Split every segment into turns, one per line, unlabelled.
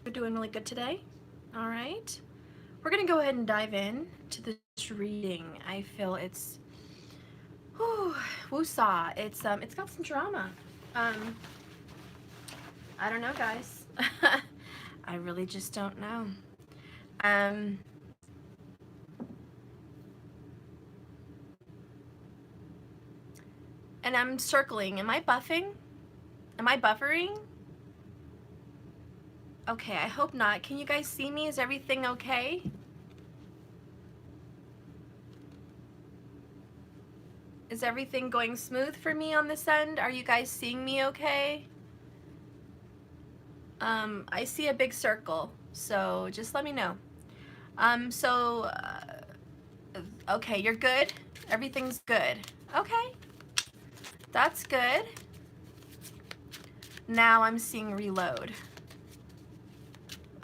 You're doing really good today. All right. We're going to go ahead and dive in to this reading. I feel it's woosah. It's got some drama. I don't know, guys. I really just don't know. And I'm circling. Am I buffing? Am I buffering? Okay, I hope not. Can you guys see me? Is everything okay? Is everything going smooth for me on this end? Are you guys seeing me okay? I see a big circle, so just let me know. Okay, you're good? Everything's good. Okay, that's good. Now I'm seeing reload.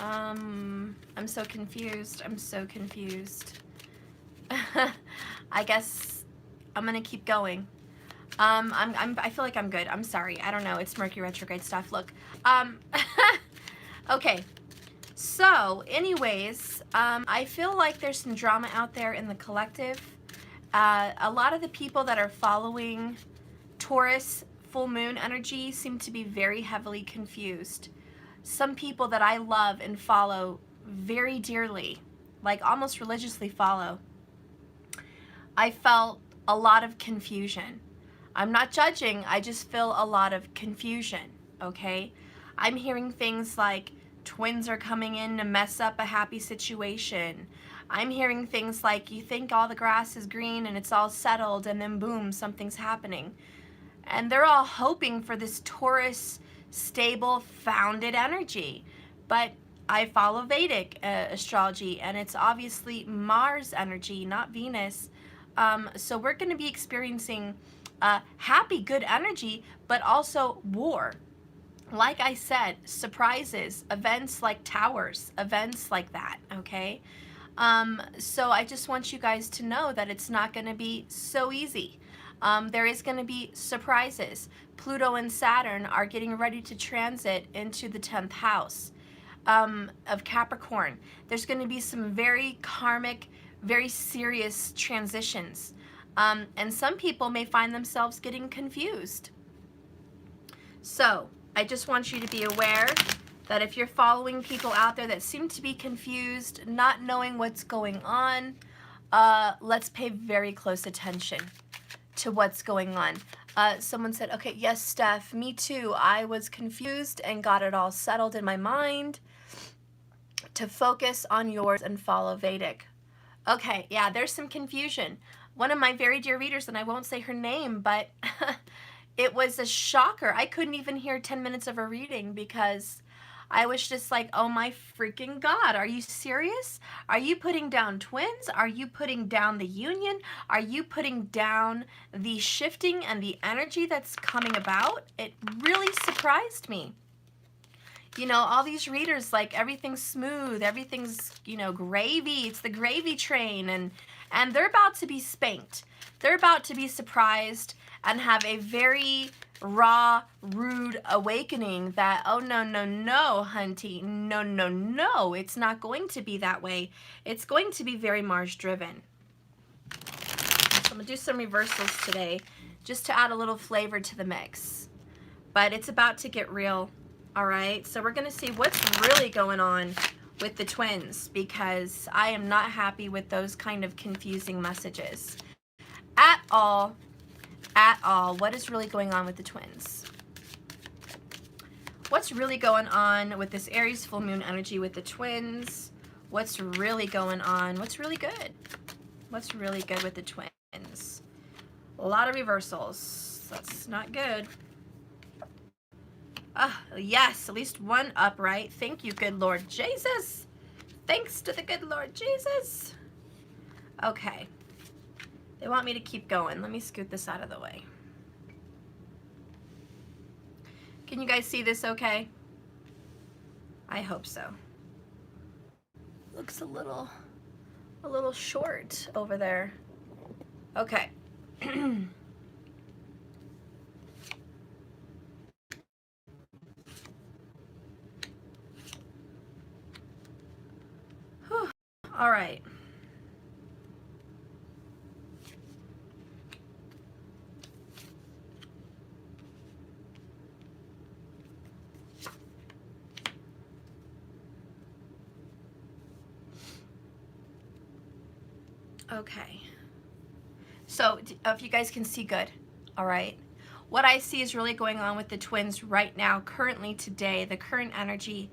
I'm so confused. I'm so confused. I guess I'm gonna keep going. I feel like I'm good. I'm sorry. I don't know. It's Mercury retrograde stuff. Look. Okay. So, anyways, I feel like there's some drama out there in the collective. A lot of the people that are following Taurus full moon energy seem to be very heavily confused. Some people that I love and follow very dearly, like almost religiously follow, I felt a lot of confusion. I'm not judging, I just feel a lot of confusion, okay? I'm hearing things like twins are coming in to mess up a happy situation. I'm hearing things like you think all the grass is green and it's all settled and then boom, something's happening. And they're all hoping for this Taurus stable founded energy. But I follow Vedic astrology and it's obviously Mars energy, not Venus. So we're going to be experiencing happy, good energy, but also war. Like I said, surprises, events like towers, events like that, okay? So I just want you guys to know that it's not going to be so easy. There is going to be surprises. Pluto and Saturn are getting ready to transit into the 10th house of Capricorn. There's going to be some very karmic, very serious transitions. And some people may find themselves getting confused. So I just want you to be aware that if you're following people out there that seem to be confused, not knowing what's going on, let's pay very close attention to what's going on. Someone said, okay, yes, Steph, me too. I was confused and got it all settled in my mind to focus on yours and follow Vedic. Okay, yeah, there's some confusion. One of my very dear readers, and I won't say her name, but it was a shocker. I couldn't even hear 10 minutes of her reading because I was just like, oh my freaking God, are you serious? Are you putting down twins? Are you putting down the union? Are you putting down the shifting and the energy that's coming about? It really surprised me. You know, all these readers, like everything's smooth, everything's, you know, gravy. It's the gravy train, and they're about to be spanked. They're about to be surprised and have a very raw, rude awakening that, oh, no, no, no, hunty, no, no, no, it's not going to be that way. It's going to be very Mars-driven. So I'm going to do some reversals today just to add a little flavor to the mix. But it's about to get real, all right? So we're going to see what's really going on with the twins because I am not happy with those kind of confusing messages at all. At all. What is really going on with the twins? What's really going on with this Aries full moon energy with the twins? What's really going on? What's really good? What's really good with the twins? A lot of reversals. That's not good. Yes, at least one upright. Thank you, good Lord Jesus. Thanks to the good Lord Jesus. Okay. They want me to keep going. Let me scoot this out of the way. Can you guys see this okay? I hope so. Looks a little short over there. Okay. All right. Okay. So if you guys can see good, all right. What I see is really going on with the twins right now, currently today, the current energy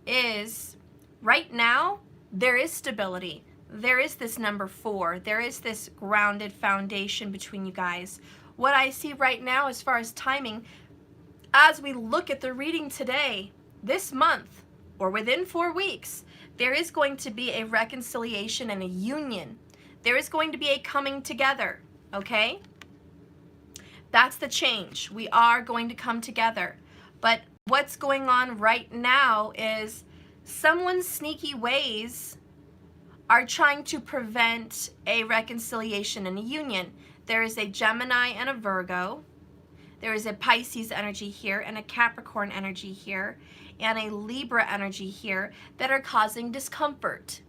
is right now, there is stability. There is this number 4. There is this grounded foundation between you guys. What I see right now as far as timing, as we look at the reading today, this month, or within 4 weeks, there is going to be a reconciliation and a union. There is going to be a coming together, okay? That's the change. We are going to come together. But what's going on right now is someone's sneaky ways are trying to prevent a reconciliation and a union. There is a Gemini and a Virgo. There is a Pisces energy here and a Capricorn energy here and a Libra energy here that are causing discomfort.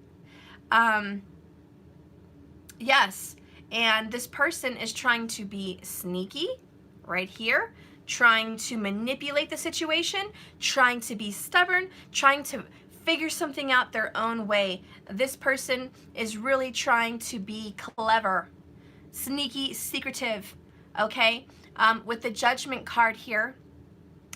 Yes, and this person is trying to be sneaky right here, trying to manipulate the situation, trying to be stubborn, trying to figure something out their own way. This person is really trying to be clever, sneaky, secretive, okay? With the Judgment card here,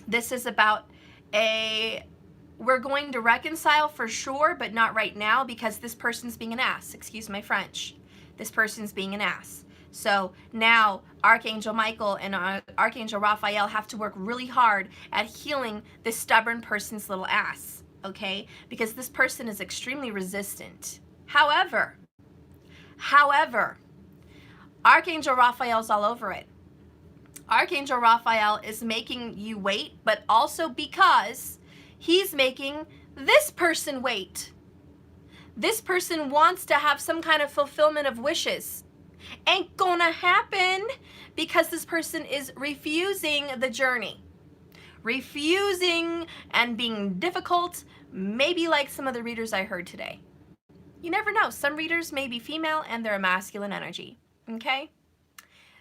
this is about we're going to reconcile for sure, but not right now because this person's being an ass. Excuse my French. This person's being an ass. So now Archangel Michael and Archangel Raphael have to work really hard at healing this stubborn person's little ass, okay? Because this person is extremely resistant. However, Archangel Raphael's all over it. Archangel Raphael is making you wait, but also because he's making this person wait. This person wants to have some kind of fulfillment of wishes. Ain't gonna happen because this person is refusing the journey. Refusing and being difficult, maybe like some of the readers I heard today. You never know. Some readers may be female and they're a masculine energy, okay?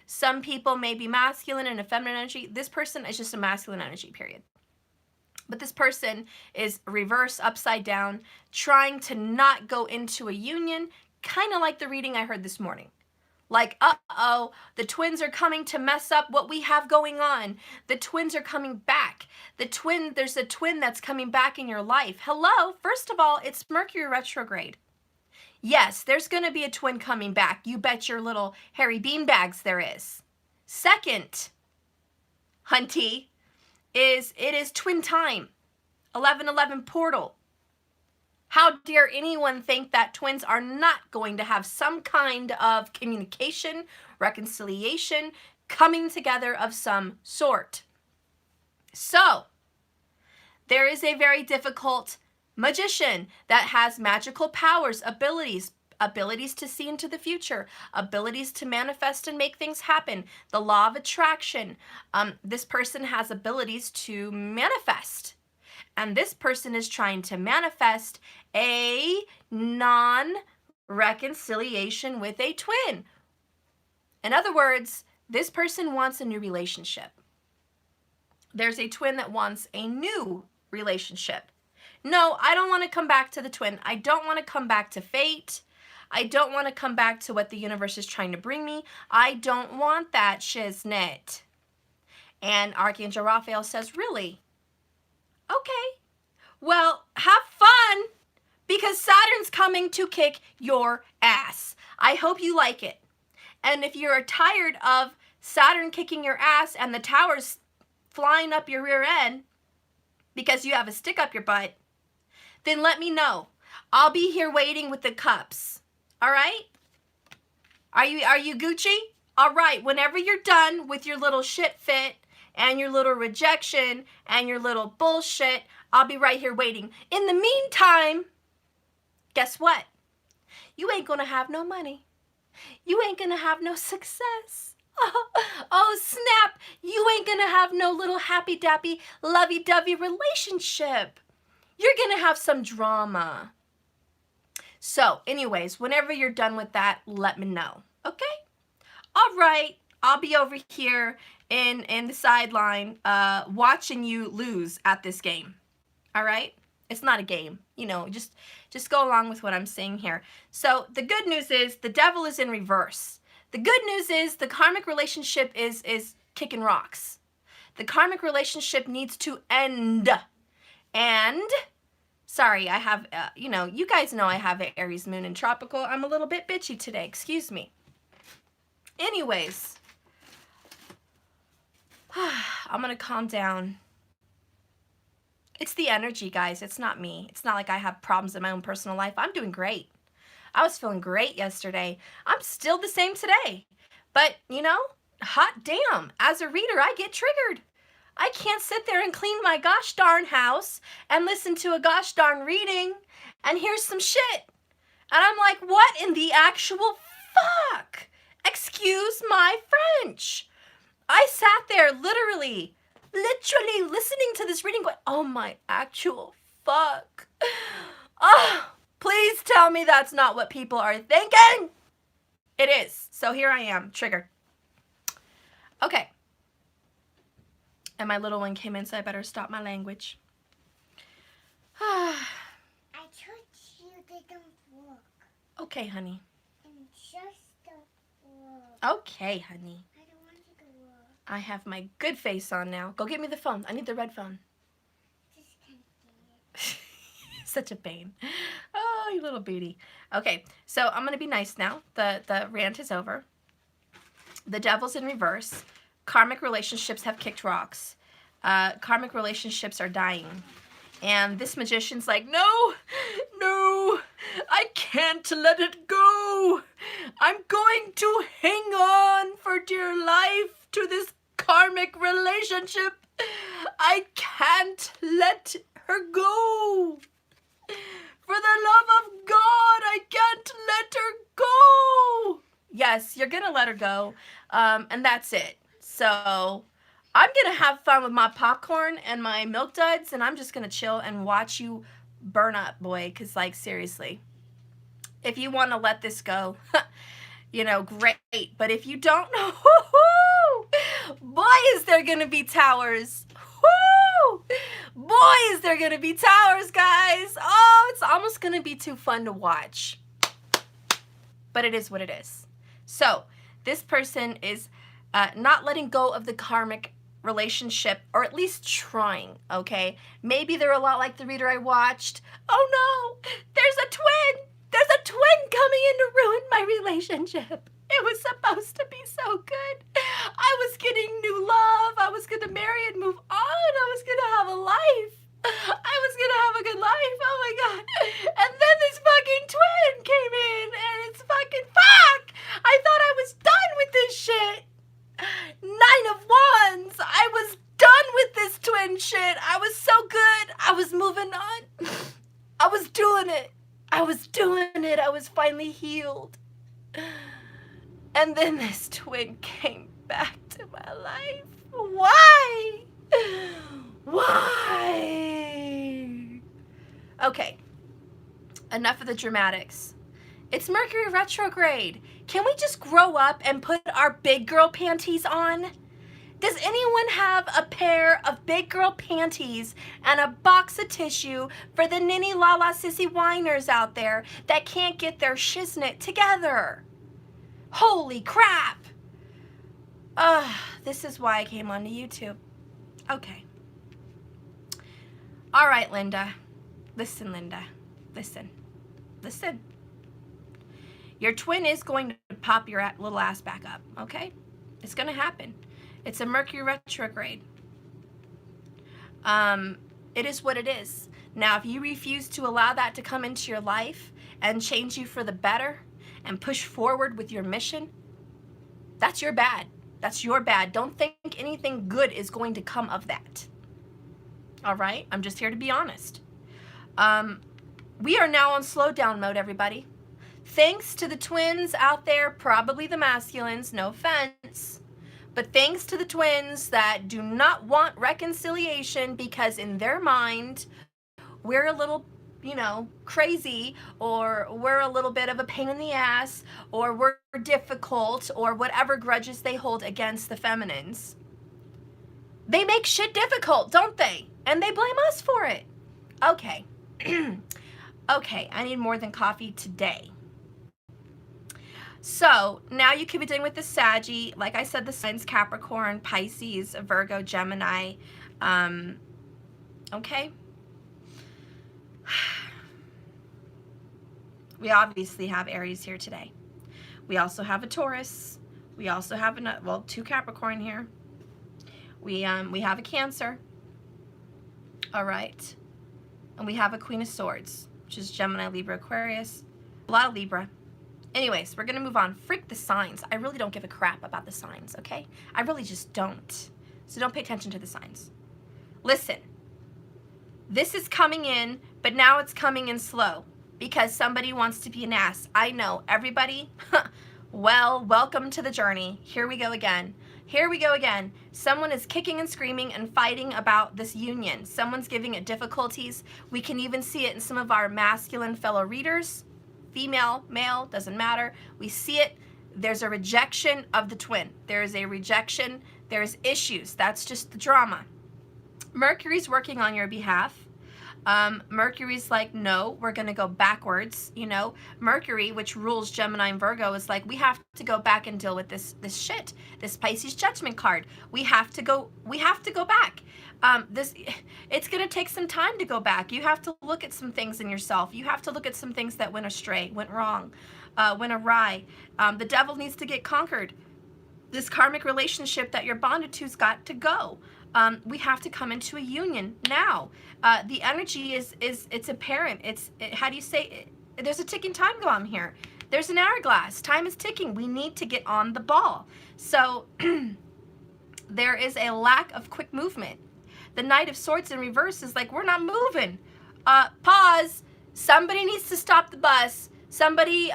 Some people may be masculine and a feminine energy. This person is just a masculine energy, period. But this person is reverse, upside down, trying to not go into a union, kind of like the reading I heard this morning. Like, uh-oh, the twins are coming to mess up what we have going on. The twins are coming back. There's a twin that's coming back in your life. Hello, first of all, it's Mercury retrograde. Yes, there's going to be a twin coming back. You bet your little hairy beanbags there is. Second, hunty, it is twin time, 11/11 portal. How dare anyone think that twins are not going to have some kind of communication, reconciliation, coming together of some sort? So, there is a very difficult magician that has magical powers, abilities to see into the future, abilities to manifest and make things happen, the law of attraction. This person has abilities to manifest. And this person is trying to manifest a non-reconciliation with a twin. In other words, this person wants a new relationship. There's a twin that wants a new relationship. No, I don't want to come back to the twin. I don't want to come back to fate. I don't want to come back to what the universe is trying to bring me. I don't want that shiznit. And Archangel Raphael says, really? Okay. Well, have fun because Saturn's coming to kick your ass. I hope you like it. And if you're tired of Saturn kicking your ass and the towers flying up your rear end because you have a stick up your butt, then let me know. I'll be here waiting with the cups. All right? Are you Gucci? All right. Whenever you're done with your little shit fit and your little rejection and your little bullshit, I'll be right here waiting. In the meantime, guess what? You ain't gonna have no money. You ain't gonna have no success. Oh snap. You ain't gonna have no little happy-dappy, lovey-dovey relationship. You're gonna have some drama. So anyways, whenever you're done with that, let me know. Okay? All right. I'll be over here in the sideline watching you lose at this game. All right? It's not a game. You know, just go along with what I'm saying here. So the good news is the devil is in reverse. The good news is the karmic relationship is kicking rocks. The karmic relationship needs to end. And, sorry, I have, you know, you guys know I have an Aries moon in tropical. I'm a little bit bitchy today. Excuse me. Anyways, I'm going to calm down. It's the energy, guys. It's not me. It's not like I have problems in my own personal life. I'm doing great. I was feeling great yesterday. I'm still the same today. But, you know, hot damn, as a reader, I get triggered. I can't sit there and clean my gosh darn house and listen to a gosh darn reading and hear some shit. And I'm like, what in the actual fuck? Excuse my French. I sat there literally listening to this reading going, oh my actual fuck. Oh, please tell me that's not what people are thinking. It is. So here I am, triggered. Okay. And my little one came in, so I better stop my language.
I told you they don't work.
Okay, honey.
And just don't work.
Okay, honey.
I don't want you to work.
I have my good face on now. Go get me the phone. I need the red phone.
Just can't get it.
Such a pain. Oh, you little booty. Okay, so I'm going to be nice now. The rant is over. The devil's in reverse. Karmic relationships have kicked rocks. Karmic relationships are dying. And this magician's like, no, I can't let it go. I'm going to hang on for dear life to this karmic relationship. I can't let her go. For the love of God, I can't let her go. Yes, you're going to let her go. And that's it. So I'm going to have fun with my popcorn and my milk duds, and I'm just going to chill and watch you burn up, boy, because, like, seriously, if you want to let this go, you know, great. But if you don't, boy, is there going to be towers. Boy, is there going to be towers, guys. Oh, it's almost going to be too fun to watch. But it is what it is. So this person is not letting go of the karmic relationship, or at least trying, okay? Maybe they're a lot like the reader I watched. Oh no, there's a twin! There's a twin coming in to ruin my relationship. It was supposed to be so good. I was getting new love. I was going to marry and move on. I was going to have a life. I was going to have a good life. Oh my God. And then this fucking twin came in and it's fucking fuck. I thought I was done with this shit. 9 of Wands. I was done with this twin shit. I was so good. I was moving on. I was doing it. I was finally healed. And then this twin came back to my life. Why? Why? Okay. Enough of the dramatics. It's Mercury retrograde. Can we just grow up and put our big girl panties on? Does anyone have a pair of big girl panties and a box of tissue for the ninny la la sissy whiners out there that can't get their shiznit together? Holy crap! This is why I came onto YouTube. Okay. All right, Linda. Listen, Linda. Listen. Your twin is going to pop your little ass back up, okay? It's going to happen. It's a Mercury retrograde. It is what it is. Now, if you refuse to allow that to come into your life and change you for the better and push forward with your mission, that's your bad. That's your bad. Don't think anything good is going to come of that. All right? I'm just here to be honest. We are now on slowdown mode, everybody. Thanks to the twins out there, probably the masculines, no offense, but thanks to the twins that do not want reconciliation because in their mind, we're a little you know, crazy, or we're a little bit of a pain in the ass, or we're difficult, or whatever grudges they hold against the feminines. They make shit difficult, don't they? And they blame us for it. Okay. Okay, I need more than coffee today. So now you could be dealing with the Saggy. Like I said, the signs Capricorn, Pisces, Virgo, Gemini. Okay. We obviously have Aries here today. We also have a Taurus. We also have two Capricorn here. We have a Cancer. All right. And we have a Queen of Swords, which is Gemini, Libra, Aquarius. A lot of Libra. Anyways, we're going to move on. Freak the signs. I really don't give a crap about the signs, okay? I really just don't. So don't pay attention to the signs. Listen. This is coming in, but now it's coming in slow because somebody wants to be an ass. I know. Everybody, well, welcome to the journey. Here we go again. Here we go again. Someone is kicking and screaming and fighting about this union. Someone's giving it difficulties. We can even see it in some of our masculine fellow readers. Female, male, doesn't matter. We see it. There's a rejection of the twin. There is a rejection. There's issues. That's just the drama. Mercury's working on your behalf. Mercury's like, no, we're going to go backwards. You know, Mercury, which rules Gemini and Virgo, is like, we have to go back and deal with this shit, this Pisces judgment card. We have to go back. It's going to take some time to go back. You have to look at some things in yourself. You have to look at some things that went astray, went wrong, went awry. The devil needs to get conquered. This karmic relationship that you're bonded to's got to go. We have to come into a union now. The energy it's apparent. How do you say it? There's a ticking time bomb here. There's an hourglass. Time is ticking. We need to get on the ball. So there is a lack of quick movement. The Knight of Swords in reverse is like, we're not moving. Pause. Somebody needs to stop the bus. Somebody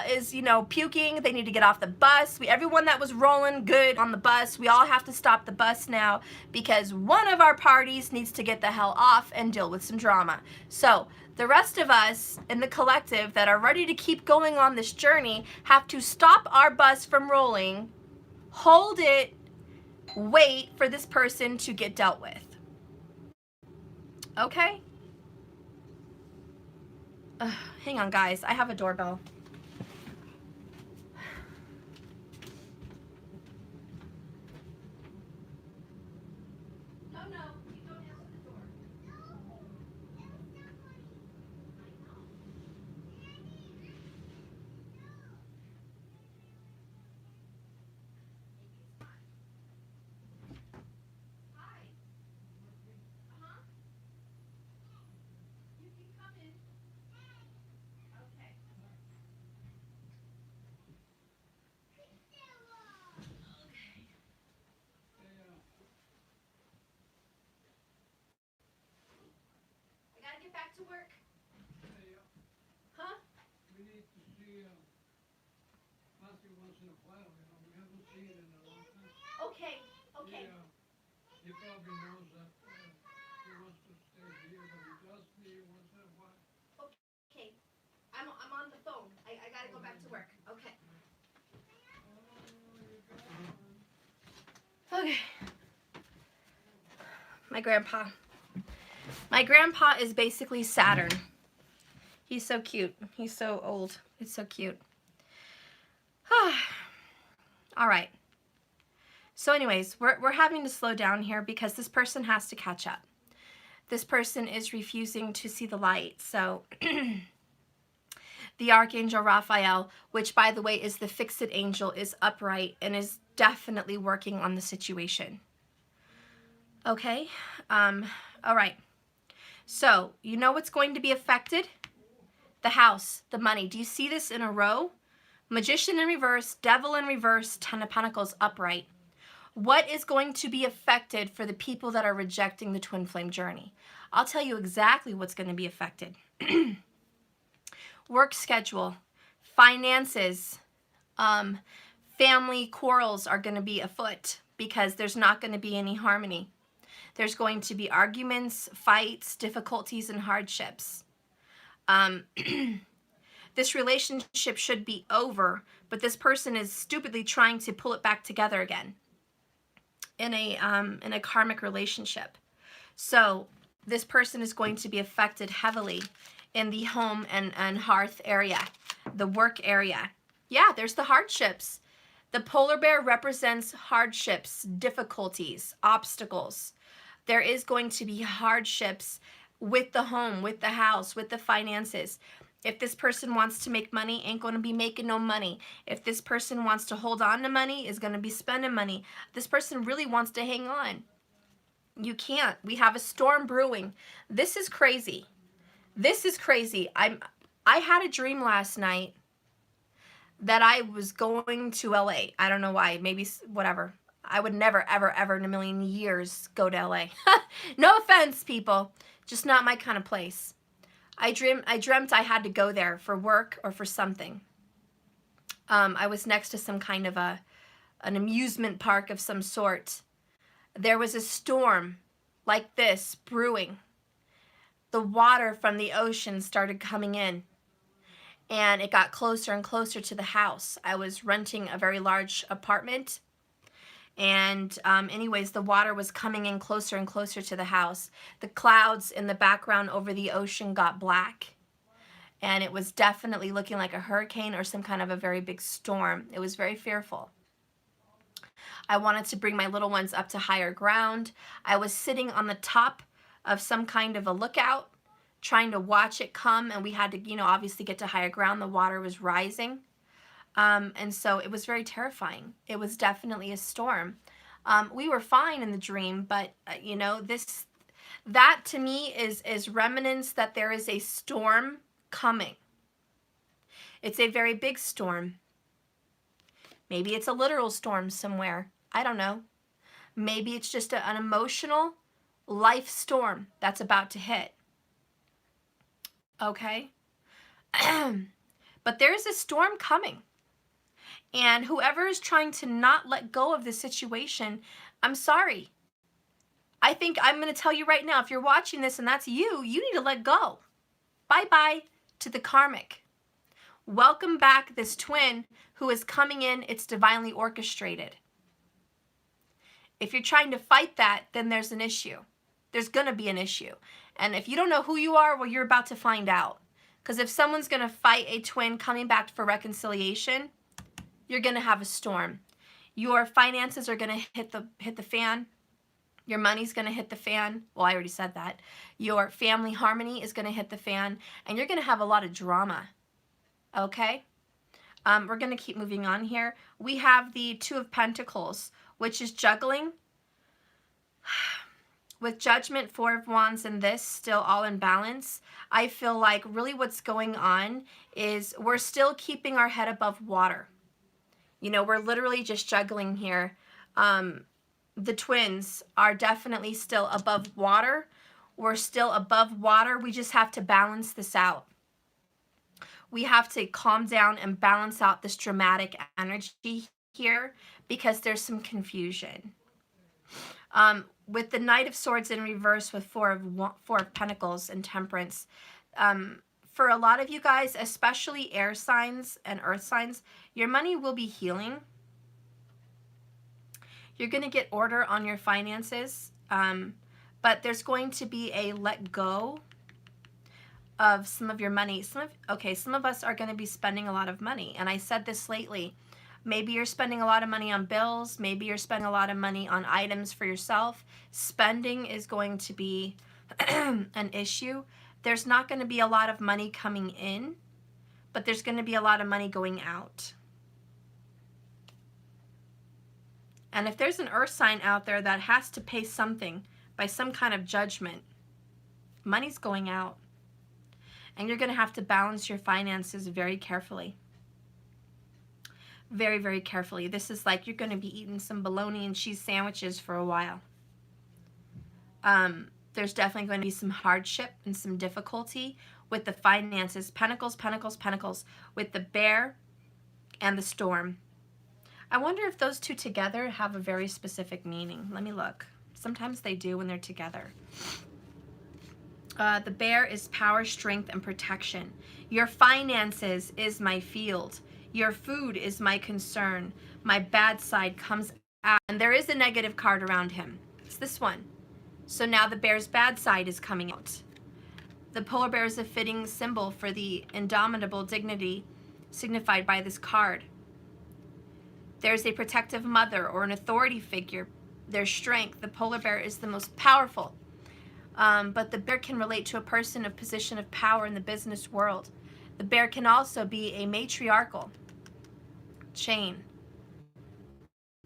is, you know, puking. They need to get off the bus. Everyone that was rolling good on the bus, we all have to stop the bus now because one of our parties needs to get the hell off and deal with some drama. So the rest of us in the collective that are ready to keep going on this journey have to stop our bus from rolling, hold it, wait for this person to get dealt with. Okay? Hang on, guys. I have a doorbell. No, you don't answer the door. Hi. Uh-huh. You can come in. Okay. I gotta get back to work. Huh?
We need to see Matthew once in a while, you know. We haven't seen it in a long time.
Okay.
He probably knows that he wants to stay here, but he does see you once in a while.
Okay. I'm on the phone. I gotta go back to work. Okay. Okay. My grandpa is basically Saturn. He's so cute. He's so old. It's so cute. All right. So anyways, we're having to slow down here because this person has to catch up. This person is refusing to see the light. So the Archangel Raphael, which by the way is the fixed angel, is upright and is definitely working on the situation. Okay? All right. So, you know what's going to be affected? The house, the money. Do you see this in a row? Magician in reverse, Devil in reverse, Ten of Pentacles upright. What is going to be affected for the people that are rejecting the twin flame journey? I'll tell you exactly what's going to be affected. Work schedule, finances, family quarrels are going to be afoot because there's not going to be any harmony. There's going to be arguments, fights, difficulties, and hardships. This relationship should be over, but this person is stupidly trying to pull it back together again in a karmic relationship. So this person is going to be affected heavily in the home and hearth area, the work area. Yeah, there's the hardships. The polar bear represents hardships, difficulties, obstacles. There is going to be hardships with the home, with the house, with the finances. If this person wants to make money, ain't going to be making no money. If this person wants to hold on to money, is going to be spending money. This person really wants to hang on. You can't. We have a storm brewing. This is crazy. This is crazy. I had a dream last night that I was going to LA. I don't know why. Maybe whatever. I would never, ever, ever in a million years go to LA. No offense, people. Just not my kind of place. I dreamt I had to go there for work or for something. I was next to some kind of an amusement park of some sort. There was a storm like this brewing. The water from the ocean started coming in, and it got closer and closer to the house. I was renting a very large apartment, and anyways, the water was coming in closer and closer to the house. The clouds in the background over the ocean got black, and it was definitely looking like a hurricane or some kind of a very big storm. It was very fearful. I wanted to bring my little ones up to higher ground. I was sitting on the top of some kind of a lookout, trying to watch it come, and we had to, obviously get to higher ground. The water was rising, and so it was very terrifying. It was definitely a storm. We were fine in the dream, but that to me is remnants that there is a storm coming. It's a very big storm. Maybe it's a literal storm somewhere. I don't know. Maybe it's just an emotional life storm that's about to hit. Okay? But there's a storm coming. And whoever is trying to not let go of the situation, I'm sorry. I think I'm going to tell you right now, if you're watching this and that's you, you need to let go. Bye-bye to the karmic. Welcome back this twin who is coming in. It's divinely orchestrated. If you're trying to fight that, then there's an issue. There's going to be an issue. And if you don't know who you are, well, you're about to find out. Because if someone's going to fight a twin coming back for reconciliation, you're going to have a storm. Your finances are going to hit the fan. Your money's going to hit the fan. Well, I already said that. Your family harmony is going to hit the fan. And you're going to have a lot of drama. Okay? We're going to keep moving on here. We have the Two of Pentacles, which is juggling. With Judgment, Four of Wands, and this still all in balance, I feel like really what's going on is we're still keeping our head above water. We're literally just juggling here. The twins are definitely still above water. We're still above water. We just have to balance this out. We have to calm down and balance out this dramatic energy here because there's some confusion. With the Knight of Swords in reverse with Four of Pentacles and Temperance, for a lot of you guys, especially air signs and earth signs, your money will be healing. You're going to get order on your finances, but there's going to be a let go of some of your money. Some of us are going to be spending a lot of money, and I said this lately. Maybe you're spending a lot of money on bills. Maybe you're spending a lot of money on items for yourself. Spending is going to be an issue. There's not going to be a lot of money coming in, but there's going to be a lot of money going out. And if there's an earth sign out there that has to pay something by some kind of judgment, money's going out. And you're going to have to balance your finances very carefully. Very, very carefully. This is like you're going to be eating some bologna and cheese sandwiches for a while. There's definitely going to be some hardship and some difficulty with the finances. Pentacles, Pentacles, Pentacles. With the bear and the storm. I wonder if those two together have a very specific meaning. Let me look. Sometimes they do when they're together. The bear is power, strength, and protection. Your finances is my field. Your food is my concern. My bad side comes out. And there is a negative card around him. It's this one. So now the bear's bad side is coming out. The polar bear is a fitting symbol for the indomitable dignity signified by this card. There's a protective mother or an authority figure. There's strength. The polar bear is the most powerful. But the bear can relate to a person of position of power in the business world. The bear can also be a matriarchal chain.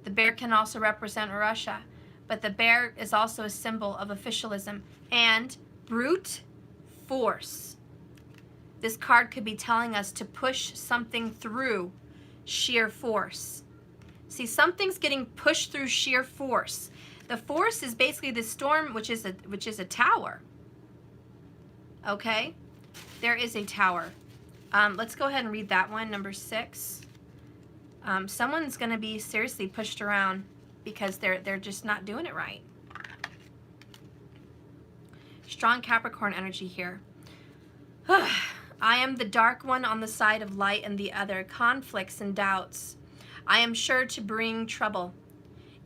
The bear can also represent Russia, but the bear is also a symbol of officialism and brute force. This card could be telling us to push something through sheer force. See, something's getting pushed through sheer force. The force is basically the storm, which is a tower. Okay, there is a tower. Let's go ahead and read that one, number 6. Someone's going to be seriously pushed around because they're just not doing it right. Strong Capricorn energy here. I am the dark one on the side of light and the other. Conflicts and doubts. I am sure to bring trouble.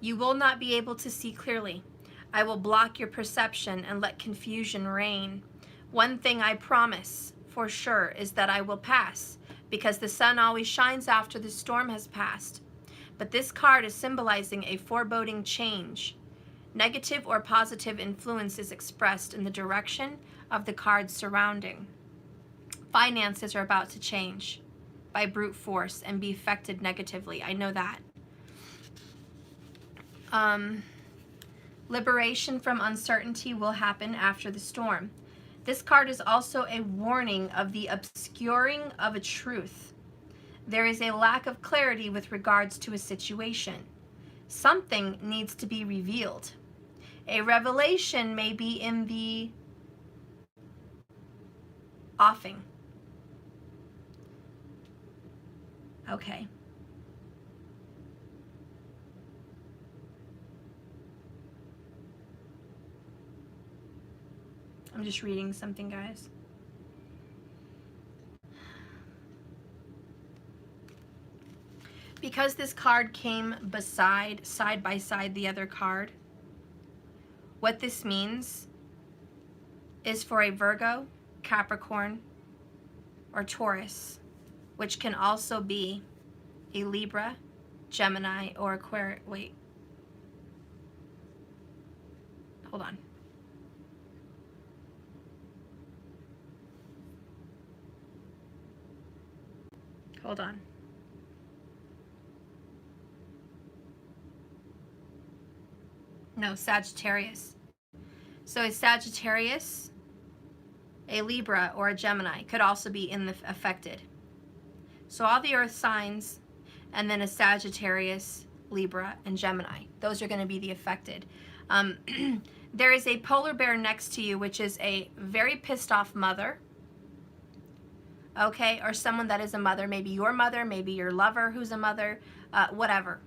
You will not be able to see clearly. I will block your perception and let confusion reign. One thing I promise for sure is that I will pass, because the sun always shines after the storm has passed. But this card is symbolizing a foreboding change. Negative or positive influence is expressed in the direction of the cards surrounding. Finances are about to change by brute force and be affected negatively. I know that. Liberation from uncertainty will happen after the storm. This card is also a warning of the obscuring of a truth. There is a lack of clarity with regards to a situation. Something needs to be revealed. A revelation may be in the offing. Okay. I'm just reading something, guys. Because this card came side by side the other card, what this means is for a Virgo, Capricorn, or Taurus, which can also be a Libra, Gemini, or Aquarius. Wait. Hold on. Hold on. No, Sagittarius. So a Sagittarius, a Libra, or a Gemini could also be in the affected. So all the earth signs, and then a Sagittarius, Libra, and Gemini. Those are going to be the affected. There is a polar bear next to you, which is a very pissed off mother. Okay, or someone that is a mother, maybe your lover who's a mother, whatever.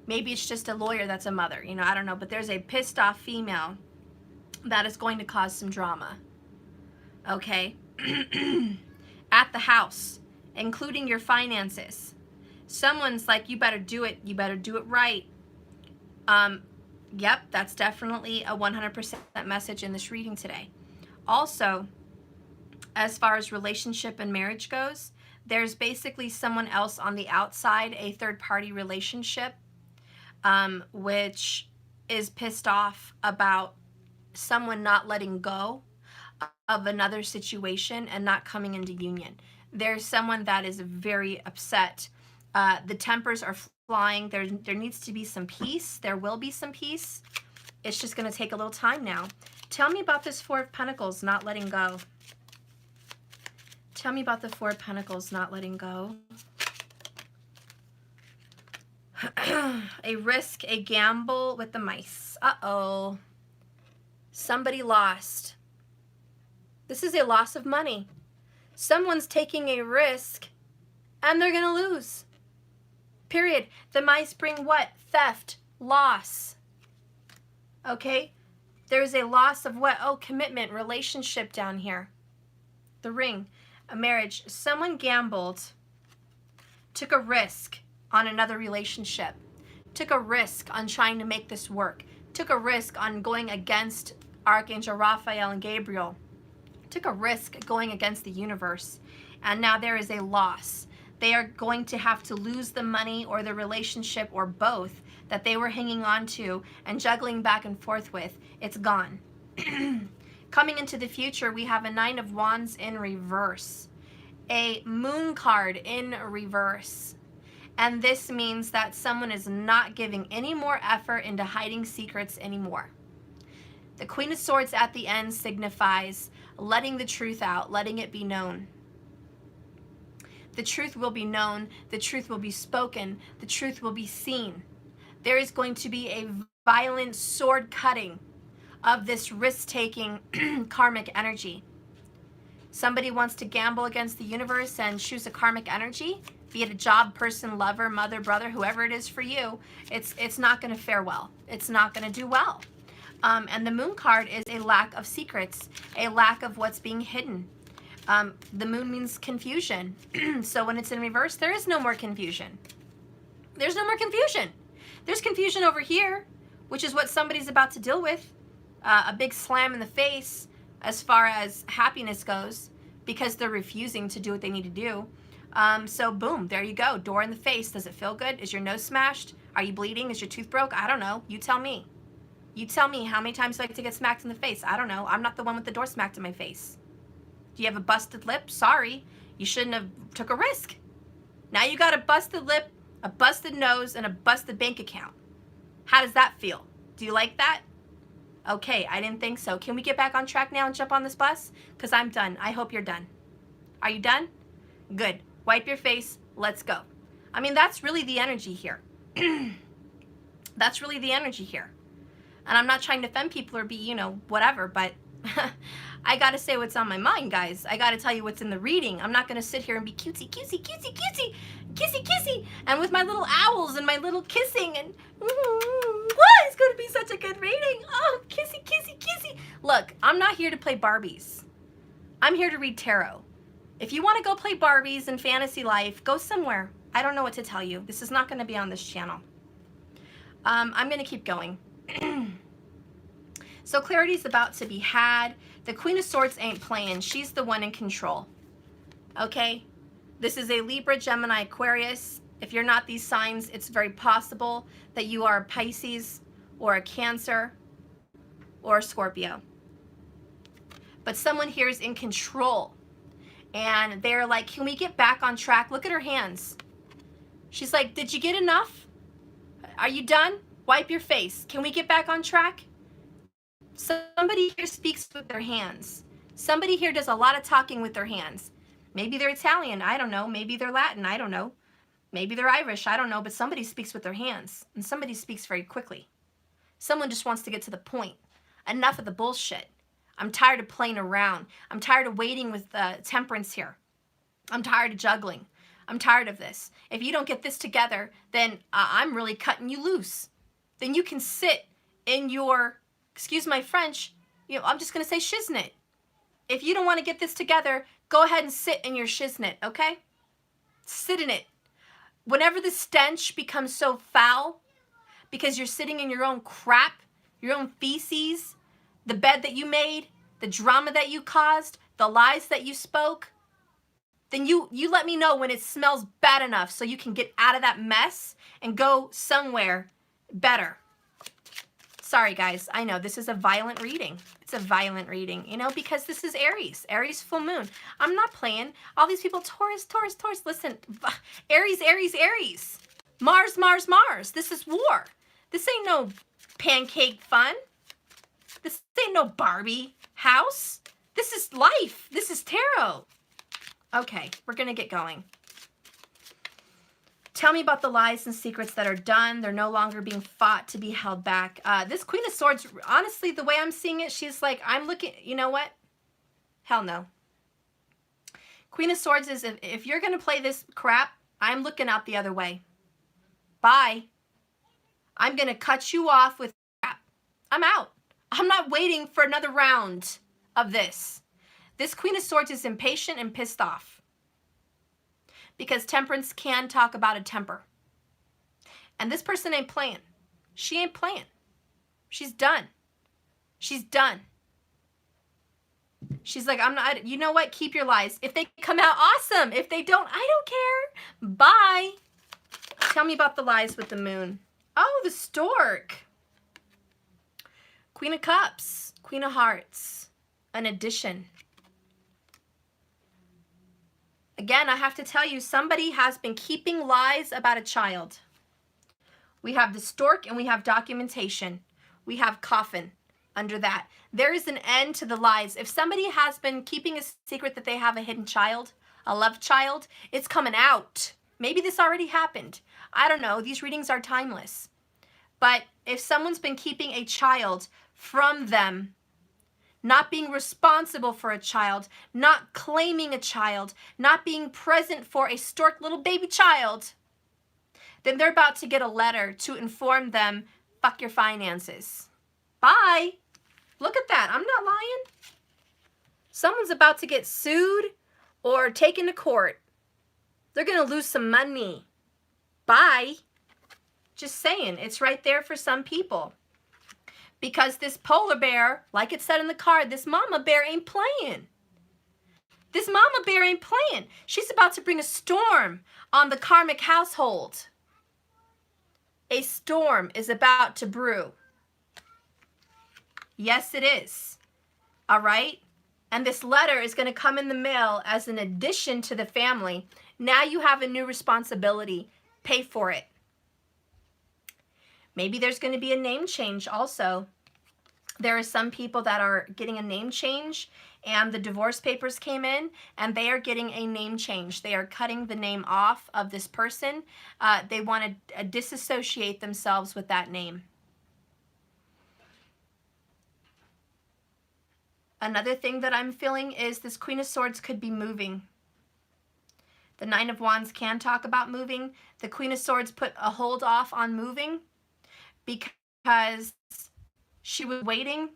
Maybe it's just a lawyer that's a mother, you know, I don't know, but there's a pissed off female that is going to cause some drama. Okay? At the house, including your finances. Someone's like, you better do it right. Yep, that's definitely a 100% message in this reading today. Also, as far as relationship and marriage goes, there's basically someone else on the outside, a third-party relationship, which is pissed off about someone not letting go of another situation and not coming into union. There's someone that is very upset. The tempers are flying. There needs to be some peace. There will be some peace. It's just going to take a little time now. Tell me about this Four of Pentacles not letting go. Tell me about the Four of Pentacles not letting go. A risk, a gamble with the mice. Uh-oh. Somebody lost. This is a loss of money. Someone's taking a risk and they're going to lose. Period. The mice bring what? Theft, loss. Okay? There is a loss of what? Oh, commitment, relationship down here. The ring, a marriage. Someone gambled, took a risk on another relationship, took a risk on trying to make this work, took a risk on going against Archangel Raphael and Gabriel, took a risk going against the universe, and now there is a loss. They are going to have to lose the money or the relationship or both that they were hanging on to and juggling back and forth with. It's gone. Coming into the future, we have a 9 of Wands in reverse, a Moon card in reverse. And this means that someone is not giving any more effort into hiding secrets anymore. The Queen of Swords at the end signifies letting the truth out, letting it be known. The truth will be known, the truth will be spoken, the truth will be seen. There is going to be a violent sword cutting of this risk-taking karmic energy. Somebody wants to gamble against the universe and choose a karmic energy, be it a job, person, lover, mother, brother, whoever it is for you, it's not going to fare well. It's not going to do well. And the Moon card is a lack of secrets, a lack of what's being hidden. The Moon means confusion. So when it's in reverse, there is no more confusion. There's no more confusion. There's confusion over here, which is what somebody's about to deal with. A big slam in the face as far as happiness goes, because they're refusing to do what they need to do. So boom, there you go. Door in the face. Does it feel good? Is your nose smashed? Are you bleeding? Is your tooth broke? I don't know. You tell me. You tell me how many times you like to get smacked in the face. I don't know. I'm not the one with the door smacked in my face. Do you have a busted lip? Sorry. You shouldn't have took a risk. Now you got a busted lip, a busted nose, and a busted bank account. How does that feel? Do you like that? Okay, I didn't think so. Can we get back on track now and jump on this bus? Because I'm done. I hope you're done. Are you done? Good. Wipe your face. Let's go. I mean, that's really the energy here. That's really the energy here. And I'm not trying to offend people or be, you know, whatever, but I got to say what's on my mind, guys. I got to tell you what's in the reading. I'm not going to sit here and be cutesy, cutesy, cutesy, cutesy, kissy, kissy, and with my little owls and my little kissing and what? It's going to be such a good reading. Oh, kissy, kissy, kissy. Look, I'm not here to play Barbies. I'm here to read tarot. If you want to go play Barbies in fantasy life, go somewhere. I don't know what to tell you. This is not going to be on this channel. I'm going to keep going. So clarity's about to be had. The Queen of Swords ain't playing. She's the one in control. Okay? This is a Libra, Gemini, Aquarius. If you're not these signs, it's very possible that you are a Pisces or a Cancer or a Scorpio. But someone here is in control. And they're like, can we get back on track? Look at her hands. She's like, did you get enough? Are you done? Wipe your face. Can we get back on track? Somebody here speaks with their hands. Somebody here does a lot of talking with their hands. Maybe they're Italian. I don't know. Maybe they're Latin. I don't know. Maybe they're Irish. I don't know. But somebody speaks with their hands. And somebody speaks very quickly. Someone just wants to get to the point. Enough of the bullshit. I'm tired of playing around. I'm tired of waiting with temperance here. I'm tired of juggling. I'm tired of this. If you don't get this together, then I'm really cutting you loose. Then you can sit in your, excuse my French, you know, I'm just going to say shiznit. If you don't want to get this together, go ahead and sit in your shiznit, okay? Sit in it. Whenever the stench becomes so foul, because you're sitting in your own crap, your own feces, the bed that you made, the drama that you caused, the lies that you spoke, then you let me know when it smells bad enough so you can get out of that mess and go somewhere better. Sorry, guys. I know this is a violent reading. It's a violent reading, you know, because this is Aries. Aries full moon. I'm not playing. All these people, Taurus, Taurus, Taurus. Listen, Aries, Aries, Aries. Mars, Mars, Mars. This is war. This ain't no pancake fun. This ain't no Barbie house. This is life. This is tarot. Okay, we're going to get going. Tell me about the lies and secrets that are done. They're no longer being fought to be held back. This Queen of Swords, honestly, the way I'm seeing it, she's like, I'm looking, you know what? Hell no. Queen of Swords is, if you're going to play this crap, I'm looking out the other way. Bye. I'm going to cut you off with crap. I'm out. I'm not waiting for another round of this. This Queen of Swords is impatient and pissed off. Because Temperance can talk about a temper. And this person ain't playing. She ain't playing. She's done. She's done. She's like, I'm not, you know what? Keep your lies. If they come out, awesome. If they don't, I don't care. Bye. Tell me about the lies with the moon. Oh, the stork. Queen of Cups. Queen of Hearts. An addition. Again, I have to tell you, somebody has been keeping lies about a child. We have the stork and we have documentation. We have coffin under that. There is an end to the lies. If somebody has been keeping a secret that they have a hidden child, a loved child, it's coming out. Maybe this already happened. I don't know. These readings are timeless. But if someone's been keeping a child from them, not being responsible for a child, not claiming a child, not being present for a stork little baby child, then they're about to get a letter to inform them, fuck your finances. Bye. Look at that. I'm not lying. Someone's about to get sued or taken to court. They're going to lose some money. Bye. Just saying. It's right there for some people. Because this polar bear, like it said in the card, this mama bear ain't playing. This mama bear ain't playing. She's about to bring a storm on the karmic household. A storm is about to brew. Yes, it is. All right? And this letter is going to come in the mail as an addition to the family. Now you have a new responsibility. Pay for it. Maybe there's going to be a name change also. There are some people that are getting a name change and the divorce papers came in and they are getting a name change. They are cutting the name off of this person. They want to disassociate themselves with that name. Another thing that I'm feeling is this Queen of Swords could be moving. The Nine of Wands can talk about moving. The Queen of Swords put a hold off on moving because she was waiting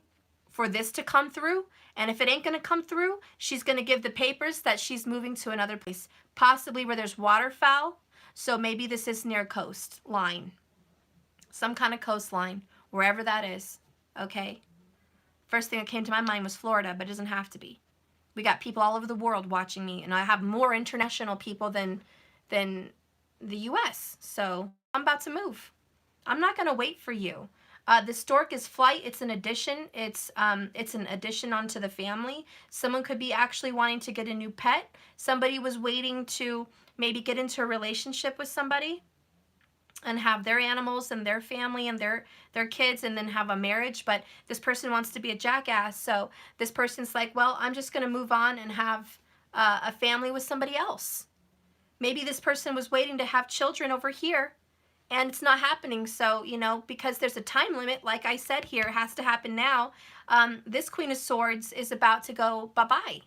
for this to come through. And if it ain't going to come through, she's going to give the papers that she's moving to another place, possibly where there's waterfowl. So maybe this is near coastline, some kind of coastline, wherever that is. Okay. First thing that came to my mind was Florida, but it doesn't have to be. We got people all over the world watching me, and I have more international people than the U.S. So I'm about to move. I'm not going to wait for you. The stork is flight. It's an addition. It's an addition onto the family. Someone could be actually wanting to get a new pet. Somebody was waiting to maybe get into a relationship with somebody and have their animals and their family and their kids and then have a marriage, but this person wants to be a jackass. So this person's like, well, I'm just going to move on and have a family with somebody else. Maybe this person was waiting to have children over here and it's not happening. So, you know, because there's a time limit, like I said here, it has to happen now. This Queen of Swords is about to go bye-bye.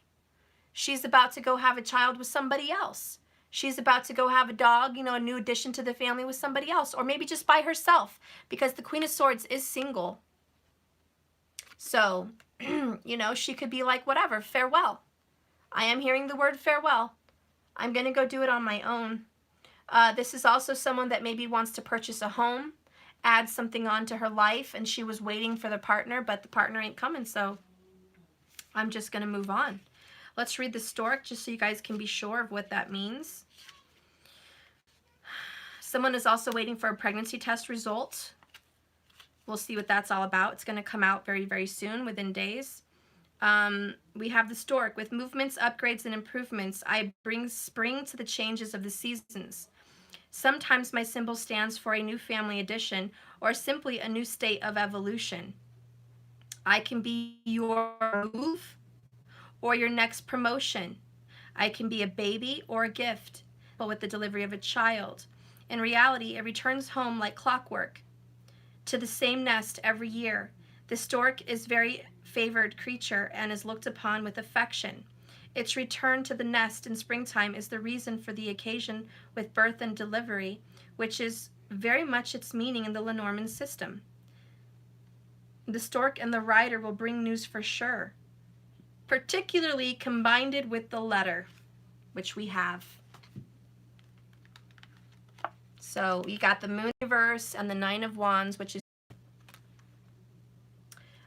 She's about to go have a child with somebody else. She's about to go have a dog, you know, a new addition to the family with somebody else, or maybe just by herself, because the Queen of Swords is single. So, you know, she could be like, whatever, farewell. I am hearing the word farewell. I'm going to go do it on my own. This is also someone that maybe wants to purchase a home, add something on to her life, and she was waiting for the partner, but the partner ain't coming, so I'm just going to move on. Let's read the stork just so you guys can be sure of what that means. Someone is also waiting for a pregnancy test result. We'll see what that's all about. It's going to come out very, very soon, within days. We have the stork. With movements, upgrades, and improvements, I bring spring to the changes of the seasons. Sometimes my symbol stands for a new family addition or simply a new state of evolution. I can be your move or your next promotion. I can be a baby or a gift, but with the delivery of a child. In reality, it returns home like clockwork to the same nest every year. The stork is a very favored creature and is looked upon with affection. Its return to the nest in springtime is the reason for the occasion with birth and delivery, which is very much its meaning in the Lenormand system. The stork and the rider will bring news for sure, particularly combined with the letter, which we have. So you got the moon reverse and the 9 of wands, which is a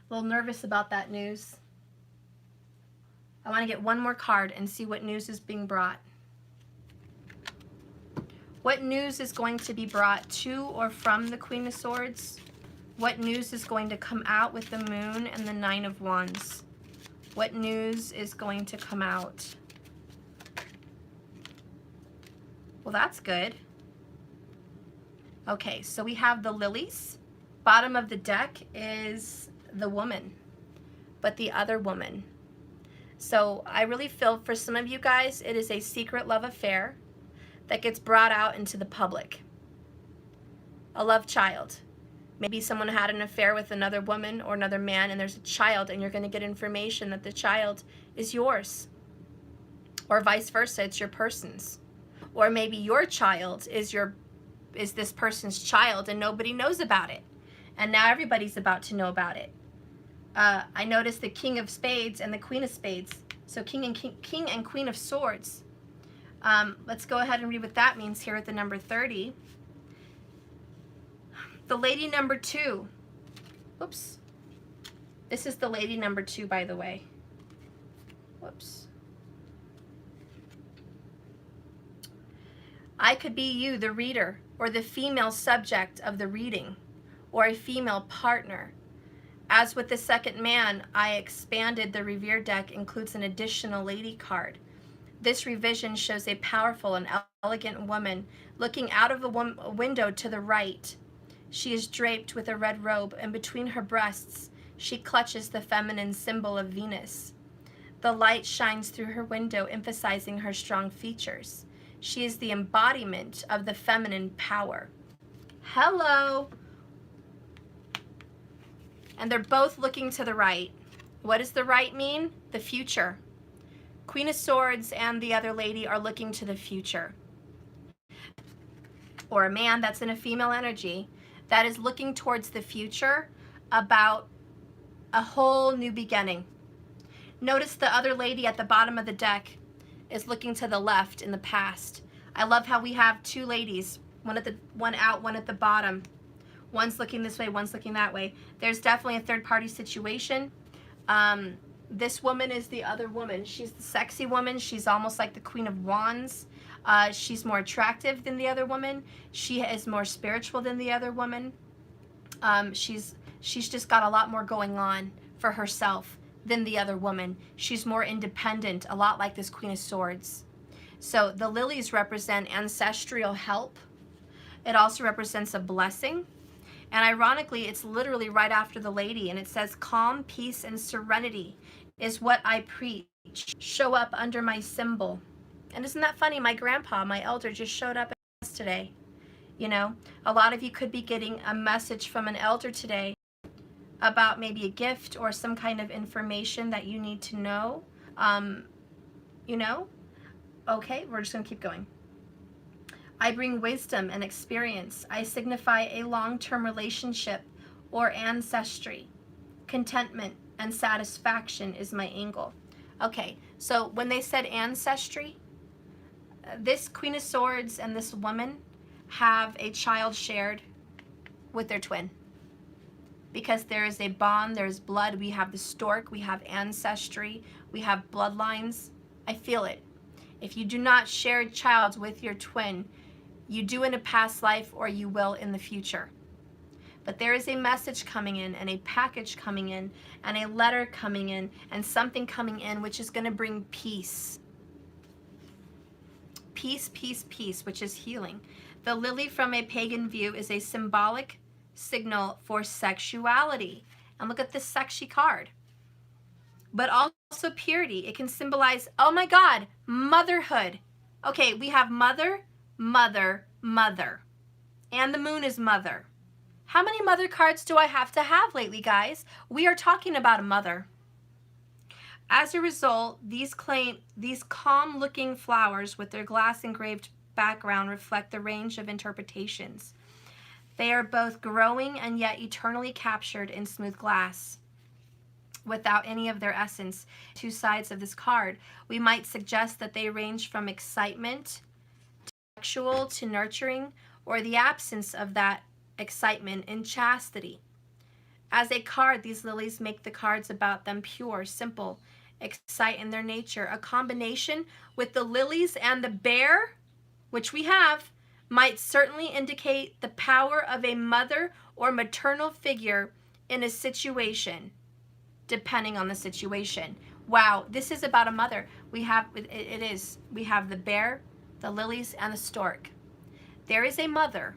little nervous about that news. I want to get one more card and see what news is being brought. What news is going to be brought to or from the Queen of Swords? What news is going to come out with the moon and the 9 of wands? What news is going to come out? Well, that's good. Okay, so we have the lilies. Bottom of the deck is the woman, but the other woman. So I really feel for some of you guys, it is a secret love affair that gets brought out into the public. A love child. Maybe someone had an affair with another woman or another man, and there's a child, and you're going to get information that the child is yours. Or vice versa, it's your person's. Or maybe your child is this person's child and nobody knows about it. And now everybody's about to know about it. I noticed the King of Spades and the Queen of Spades. So King and Queen of Swords. Let's go ahead and read what that means here at the number 30. The lady number 2. Whoops. This is the lady number 2, by the way. Whoops. I could be you, the reader, or the female subject of the reading, or a female partner. As with the second man, I expanded the Revere deck includes an additional lady card. This revision shows a powerful and elegant woman looking out of a window to the right. She is draped with a red robe, and between her breasts, she clutches the feminine symbol of Venus. The light shines through her window, emphasizing her strong features. She is the embodiment of the feminine power. Hello. And they're both looking to the right. What does the right mean? The future. Queen of Swords and the other lady are looking to the future. Or a man that's in a female energy that is looking towards the future about a whole new beginning. Notice the other lady at the bottom of the deck is looking to the left in the past. I love how we have two ladies, one out, one at the bottom. One's looking this way, one's looking that way. There's definitely a third party situation. This woman is the other woman. She's the sexy woman. She's almost like the Queen of Wands. She's more attractive than the other woman. She is more spiritual than the other woman. She's just got a lot more going on for herself than the other woman. She's more independent, a lot like this Queen of Swords. So the lilies represent ancestral help. It also represents a blessing. And ironically, it's literally right after the lady, and it says, calm, peace, and serenity is what I preach. Show up under my symbol. And isn't that funny? My grandpa, my elder, just showed up today. You know, a lot of you could be getting a message from an elder today about maybe a gift or some kind of information that you need to know. You know? Okay, we're just going to keep going. I bring wisdom and experience. I signify a long-term relationship or ancestry. Contentment and satisfaction is my angle. Okay, so when they said ancestry, this Queen of Swords and this woman have a child shared with their twin. Because there is a bond, there's blood, we have the stork, we have ancestry, we have bloodlines. I feel it. If you do not share a child with your twin, you do in a past life or you will in the future. But there is a message coming in and a package coming in and a letter coming in and something coming in which is going to bring peace. Peace, peace, peace, which is healing. The lily from a pagan view is a symbolic signal for sexuality. And look at this sexy card. But also purity. It can symbolize, oh my God, motherhood. Okay, we have mother, mother, mother. And the moon is mother. How many mother cards do I have to have lately, guys? We are talking about a mother. As a result, these calm-looking flowers with their glass engraved background reflect the range of interpretations. They are both growing and yet eternally captured in smooth glass, without any of their essence. Two sides of this card. We might suggest that they range from excitement, sexual, to nurturing, or the absence of that excitement in chastity. As a card, these lilies make the cards about them pure, simple, excite in their nature. A combination with the lilies and the bear, which we have, might certainly indicate the power of a mother or maternal figure in a situation, depending on the situation. Wow, this is about a mother. We have, it is, we have the bear, the lilies, and the stork. There is a mother.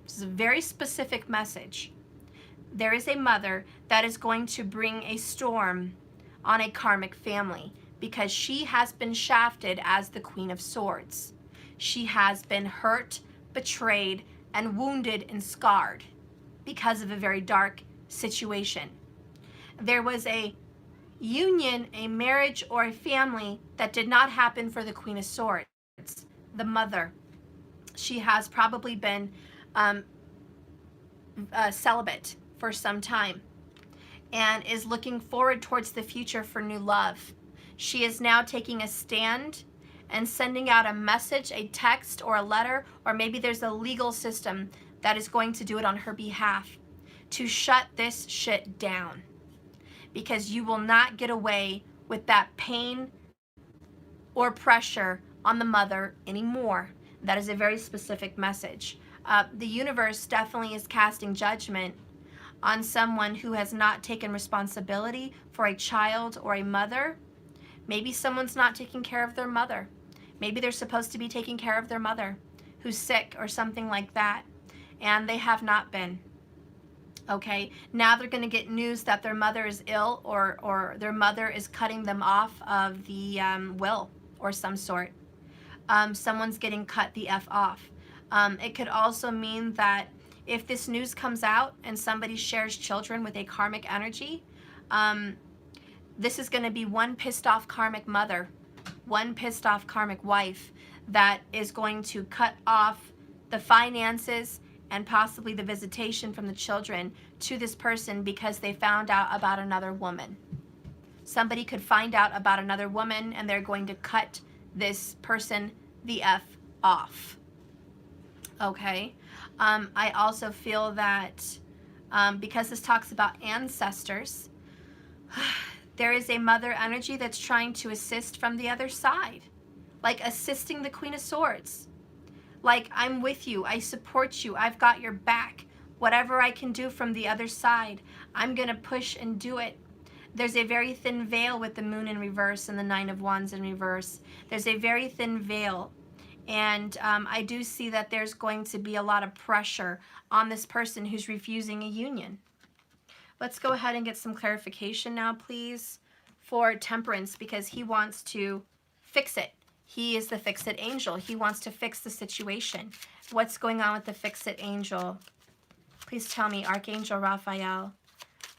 This is a very specific message. There is a mother that is going to bring a storm on a karmic family because she has been shafted as the Queen of Swords. She has been hurt, betrayed, and wounded and scarred because of a very dark situation. There was a union, a marriage, or a family that did not happen for the Queen of Swords, the mother. She has probably been celibate for some time and is looking forward towards the future for new love. She is now taking a stand and sending out a message, a text, or a letter, or maybe there's a legal system that is going to do it on her behalf to shut this shit down, because you will not get away with that pain or pressure on the mother anymore. That is a very specific message. The universe definitely is casting judgment on someone who has not taken responsibility for a child or a mother. Maybe someone's not taking care of their mother. Maybe they're supposed to be taking care of their mother who's sick or something like that, and they have not been. Okay, now they're going to get news that their mother is ill, or their mother is cutting them off of the will or some sort. Someone's getting cut the F off. It could also mean that if this news comes out and somebody shares children with a karmic energy, this is going to be one pissed off karmic mother, one pissed off karmic wife that is going to cut off the finances and possibly the visitation from the children to this person because they found out about another woman. Somebody could find out about another woman and they're going to cut this person the F off. Okay. I also feel that because this talks about ancestors, there is a mother energy that's trying to assist from the other side, like assisting the Queen of Swords. Like, I'm with you, I support you, I've got your back. Whatever I can do from the other side, I'm going to push and do it. There's a very thin veil with the moon in reverse and the Nine of Wands in reverse. There's a very thin veil. And I do see that there's going to be a lot of pressure on this person who's refusing a union. Let's go ahead and get some clarification now, please, for Temperance, because he wants to fix it. He is the fix-it angel. He wants to fix the situation. What's going on with the fix-it angel? Please tell me, Archangel Raphael.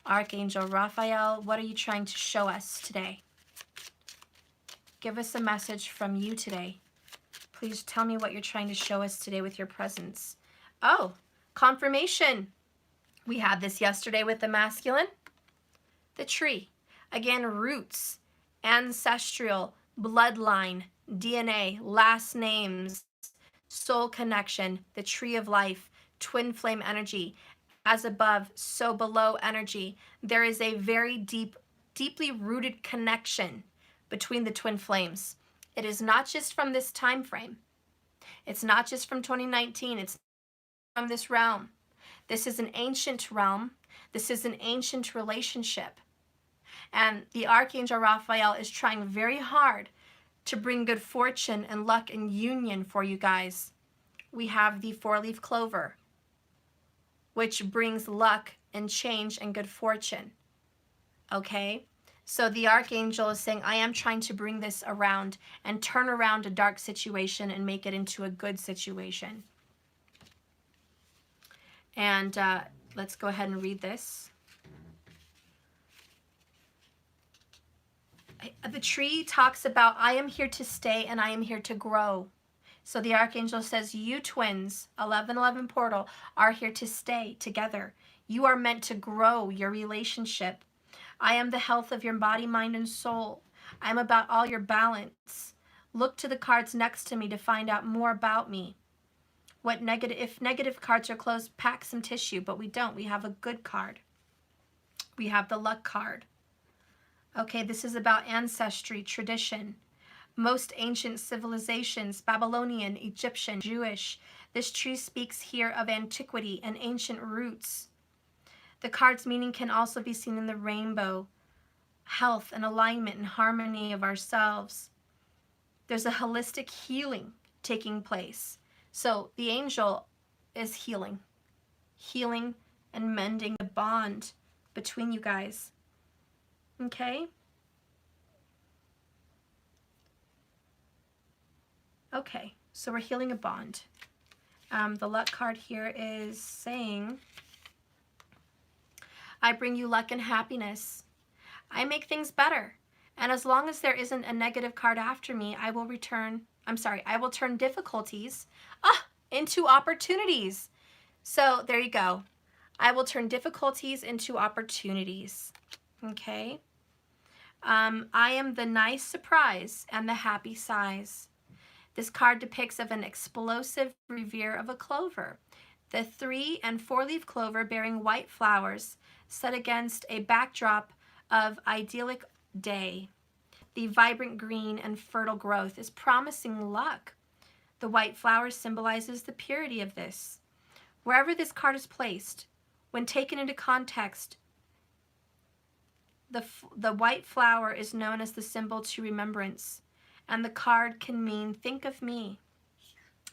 Archangel Raphael, what are you trying to show us today? Give us a message from you today. Please tell me what you're trying to show us today with your presence. Oh, confirmation. We had this yesterday with the masculine. The tree. Again, roots, ancestral, bloodline, DNA, last names, soul connection, the tree of life, twin flame energy. As above, so below energy. There is a very deeply rooted connection between the twin flames. It is not just from this time frame. It's not just from 2019. It's from this realm. This is an ancient realm. This is an ancient relationship. And the Archangel Raphael is trying very hard to bring good fortune and luck and union for you guys. We have the four-leaf clover, which brings luck and change and good fortune. Okay? So the Archangel is saying, I am trying to bring this around and turn around a dark situation and make it into a good situation. And let's go ahead and read this. The tree talks about, I am here to stay and I am here to grow. So the Archangel says, you twins, 1111 portal, are here to stay together. You are meant to grow your relationship. I am the health of your body, mind, and soul. I am about all your balance. Look to the cards next to me to find out more about me. If negative cards are closed, pack some tissue, but we don't. We have a good card. We have the luck card. Okay, this is about ancestry, tradition. Most ancient civilizations, Babylonian, Egyptian, Jewish. This tree speaks here of antiquity and ancient roots. The card's meaning can also be seen in the rainbow, health and alignment and harmony of ourselves. There's a holistic healing taking place. So the angel is healing and mending the bond between you guys. Okay? Okay, so we're healing a bond. The luck card here is saying, I bring you luck and happiness. I make things better. And as long as there isn't a negative card after me, I will turn difficulties into opportunities. So there you go. I will turn difficulties into opportunities. Okay? I am the nice surprise and the happy sighs. This card depicts of an explosive revere of a clover. The 3- and 4-leaf clover bearing white flowers set against a backdrop of idyllic day. The vibrant green and fertile growth is promising luck. The white flower symbolizes the purity of this. Wherever this card is placed, when taken into context, the white flower is known as the symbol to remembrance, and the card can mean think of me,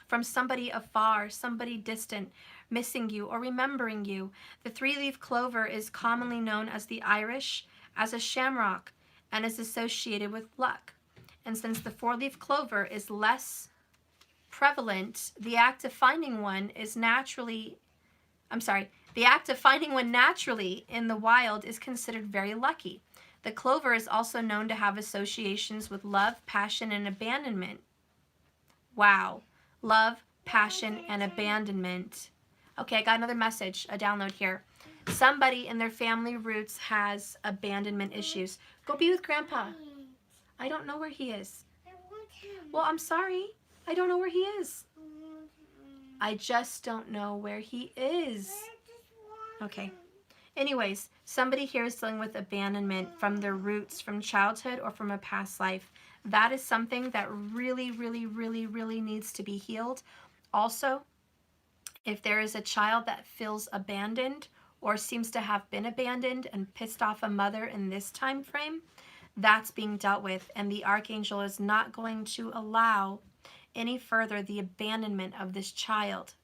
from somebody afar, somebody distant, missing you or remembering you. The 3-leaf clover is commonly known as the Irish, as a shamrock, and is associated with luck. And since the 4-leaf clover is less prevalent, the act of finding one naturally in the wild is considered very lucky. The clover is also known to have associations with love, passion, and abandonment. Wow. Love, passion, and abandonment. Okay, I got another message, a download here. Somebody in their family roots has abandonment issues. Go be with Grandpa. I don't know where he is.
I want him.
Well, I'm sorry. I don't know where he is.
I want him.
I just don't know where he is.
I just want
Okay.
him.
Anyways, somebody here is dealing with abandonment from their roots, from childhood or from a past life. That is something that really, really, really, really needs to be healed. Also, if there is a child that feels abandoned or seems to have been abandoned and pissed off a mother in this time frame, that's being dealt with, and the Archangel is not going to allow any further the abandonment of this child.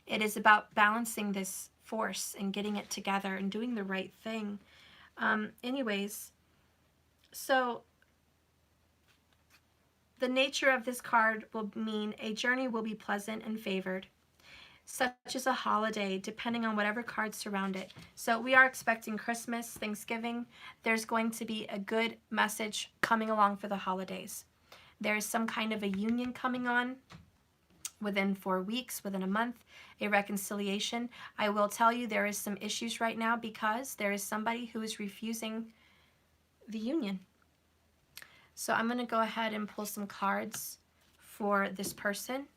It is about balancing this force and getting it together and doing the right thing. Anyways, so the nature of this card will mean a journey will be pleasant and favored, such as a holiday, depending on whatever cards surround it. So we are expecting Christmas, Thanksgiving. There's going to be a good message coming along for the holidays. There's some kind of a union coming on within 4 weeks, within a month, a reconciliation. I will tell you there is some issues right now because there is somebody who is refusing the union. So I'm going to go ahead and pull some cards for this person.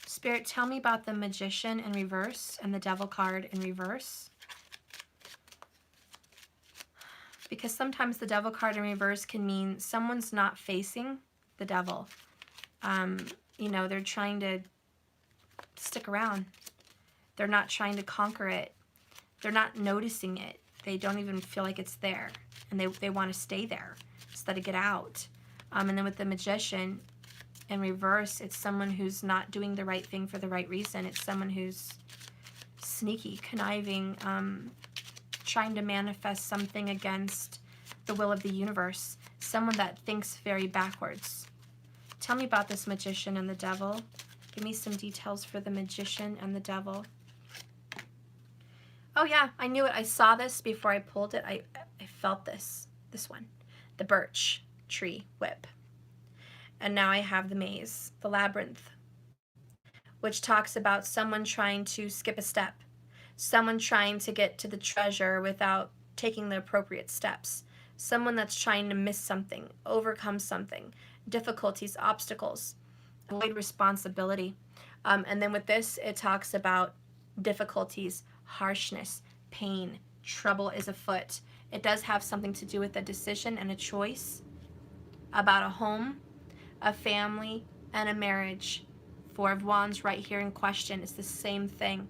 Spirit, tell me about the Magician in reverse and the Devil card in reverse. Because sometimes the Devil card in reverse can mean someone's not facing the devil. You know, they're trying to stick around. They're not trying to conquer it. They're not noticing it. They don't even feel like it's there. And they want to stay there instead of get out. And then with the Magician in reverse, it's someone who's not doing the right thing for the right reason. It's someone who's sneaky, conniving, trying to manifest something against the will of the universe. Someone that thinks very backwards. Tell me about this Magician and the Devil. Give me some details for the Magician and the Devil. Oh yeah, I knew it. I saw this before I pulled it. I felt this one. The birch tree whip. And now I have the maze, the labyrinth. which talks about someone trying to skip a step, someone trying to get to the treasure without taking the appropriate steps, someone that's trying to miss something, overcome something, difficulties, obstacles, avoid responsibility. And then with this, it talks about difficulties, harshness, pain, trouble is afoot. It does have something to do with a decision and a choice about a home, a family, and a marriage. Four of Wands right here in question is the same thing.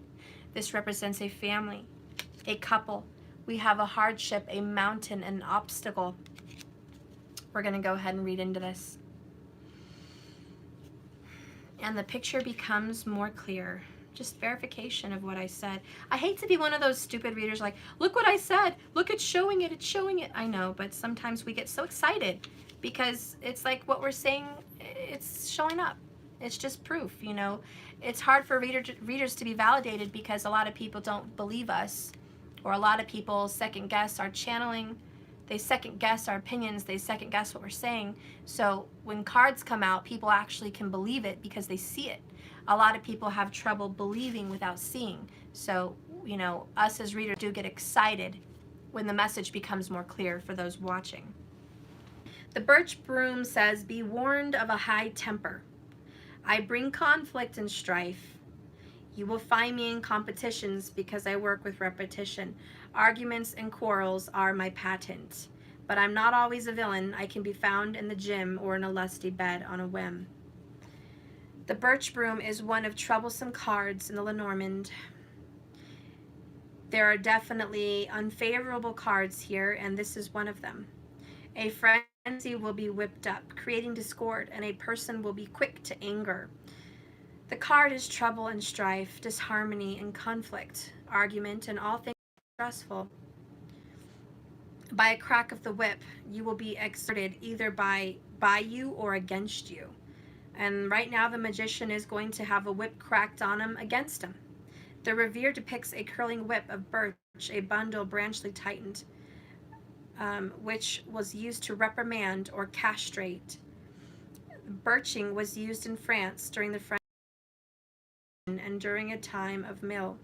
This represents a family, a couple. We have a hardship, a mountain, an obstacle. We're going to go ahead and read into this. And the picture becomes more clear. Just verification of what I said. I hate to be one of those stupid readers like, look what I said. Look, it's showing it. It's showing it. I know, but sometimes we get so excited because it's like what we're saying, it's showing up. It's just proof, you know. It's hard for readers to be validated because a lot of people don't believe us, or a lot of people second guess our channeling. They second guess our opinions. They second guess what we're saying. So when cards come out, people actually can believe it because they see it. A lot of people have trouble believing without seeing. So, you know, us as readers do get excited when the message becomes more clear for those watching. The birch broom says, be warned of a high temper. I bring conflict and strife. You will find me in competitions because I work with repetition. Arguments and quarrels are my patent. But I'm not always a villain. I can be found in the gym or in a lusty bed on a whim. The birch broom is one of troublesome cards in the Lenormand. There are definitely unfavorable cards here, and this is one of them. A frenzy will be whipped up, creating discord, and a person will be quick to anger. The card is trouble and strife, disharmony and conflict, argument, and all things stressful. By a crack of the whip, you will be exerted either by you or against you. And right now the magician is going to have a whip cracked on him against him. The revere depicts a curling whip of birch, a bundle branchly tightened, which was used to reprimand or castrate. Birching was used in France during the French and during a time of mill.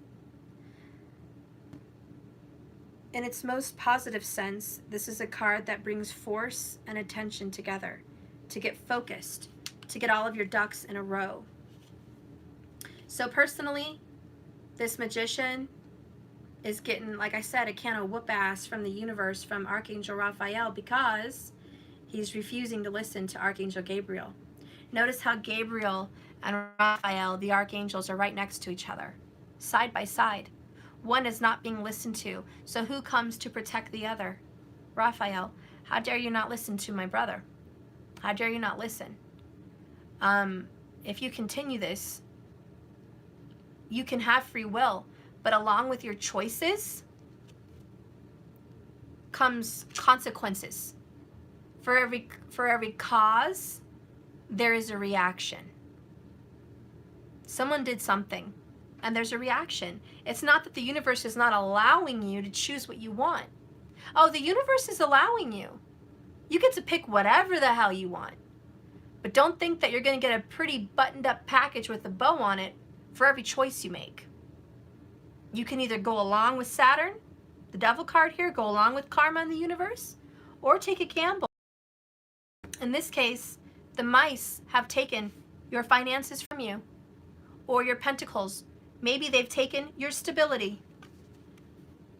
In its most positive sense, this is a card that brings force and attention together, to get focused, to get all of your ducks in a row. So personally, this magician is getting, like I said, a can of whoop ass from the universe, from Archangel Raphael, because he's refusing to listen to Archangel Gabriel. Notice how Gabriel and Raphael, the archangels, are right next to each other, side by side. One is not being listened to, so who comes to protect the other? Raphael. How dare you not listen to my brother? How dare you not listen? If you continue this, you can have free will, but along with your choices comes consequences. For every cause, there is a reaction. Someone did something, and there's a reaction. It's not that the universe is not allowing you to choose what you want. Oh, the universe is allowing you. You get to pick whatever the hell you want. But don't think that you're going to get a pretty buttoned up package with a bow on it for every choice you make. You can either go along with Saturn, the devil card here, go along with karma in the universe, or take a gamble. In this case, the mice have taken your finances from you, or your pentacles. Maybe they've taken your stability.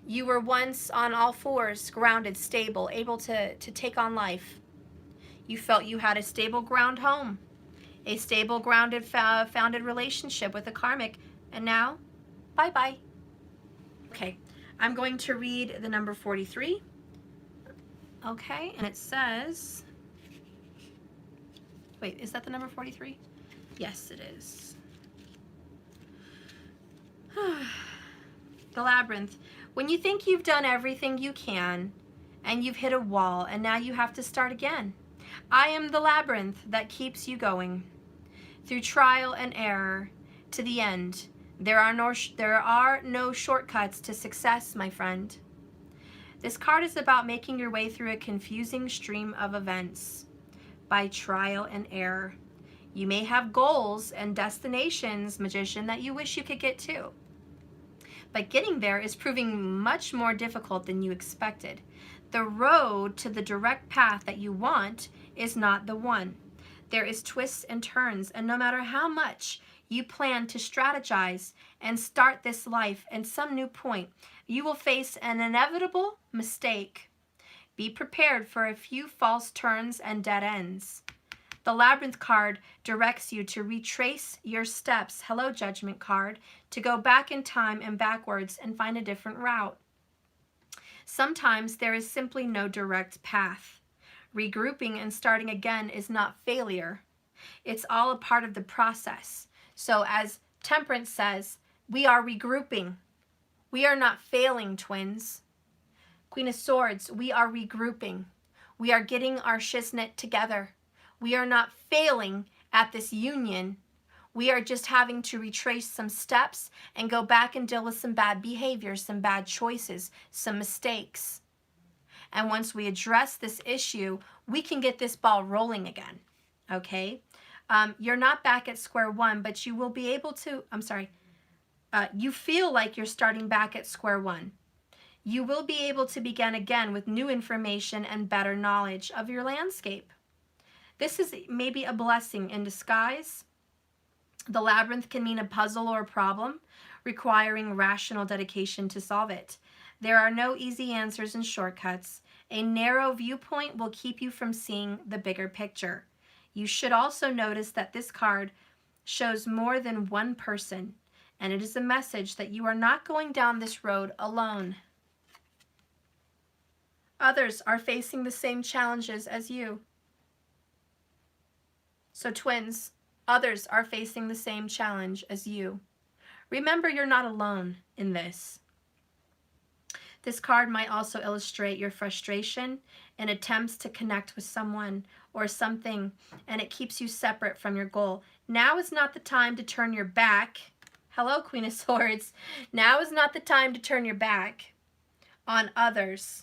You were once on all fours, grounded, stable, able to take on life. You felt you had a stable ground home, a stable grounded founded relationship with a karmic, and now, bye-bye. Okay, I'm going to read the number 43. Okay, and it says, wait, is that the number 43? Yes, it is. The Labyrinth. When you think you've done everything you can, and you've hit a wall, and now you have to start again. I am the labyrinth that keeps you going through trial and error to the end. There are no shortcuts to success, my friend. This card is about making your way through a confusing stream of events by trial and error. You may have goals and destinations, Magician, that you wish you could get to. But getting there is proving much more difficult than you expected. The road to the direct path that you want is not the one. There is twists and turns, and no matter how much you plan to strategize and start this life at some new point, you will face an inevitable mistake. Be prepared for a few false turns and dead ends. The Labyrinth card directs you to retrace your steps, hello Judgment card, to go back in time and backwards and find a different route. Sometimes there is simply no direct path. Regrouping and starting again is not failure. It's all a part of the process. So as Temperance says, we are regrouping. We are not failing, twins. Queen of Swords, we are regrouping. We are getting our shiznit together. We are not failing at this union. We are just having to retrace some steps and go back and deal with some bad behaviors, some bad choices, some mistakes. And once we address this issue, we can get this ball rolling again, okay? You're not back at square one, but you will be able to, you feel like you're starting back at square one. You will be able to begin again with new information and better knowledge of your landscape. This is maybe a blessing in disguise. The labyrinth can mean a puzzle or a problem requiring rational dedication to solve it. There are no easy answers and shortcuts. A narrow viewpoint will keep you from seeing the bigger picture. You should also notice that this card shows more than one person, and it is a message that you are not going down this road alone. Others are facing the same challenges as you. So twins, others are facing the same challenge as you. Remember, you're not alone in this. This card might also illustrate your frustration in attempts to connect with someone or something, and it keeps you separate from your goal. Now is not the time to turn your back. Hello, Queen of Swords. Now is not the time to turn your back on others.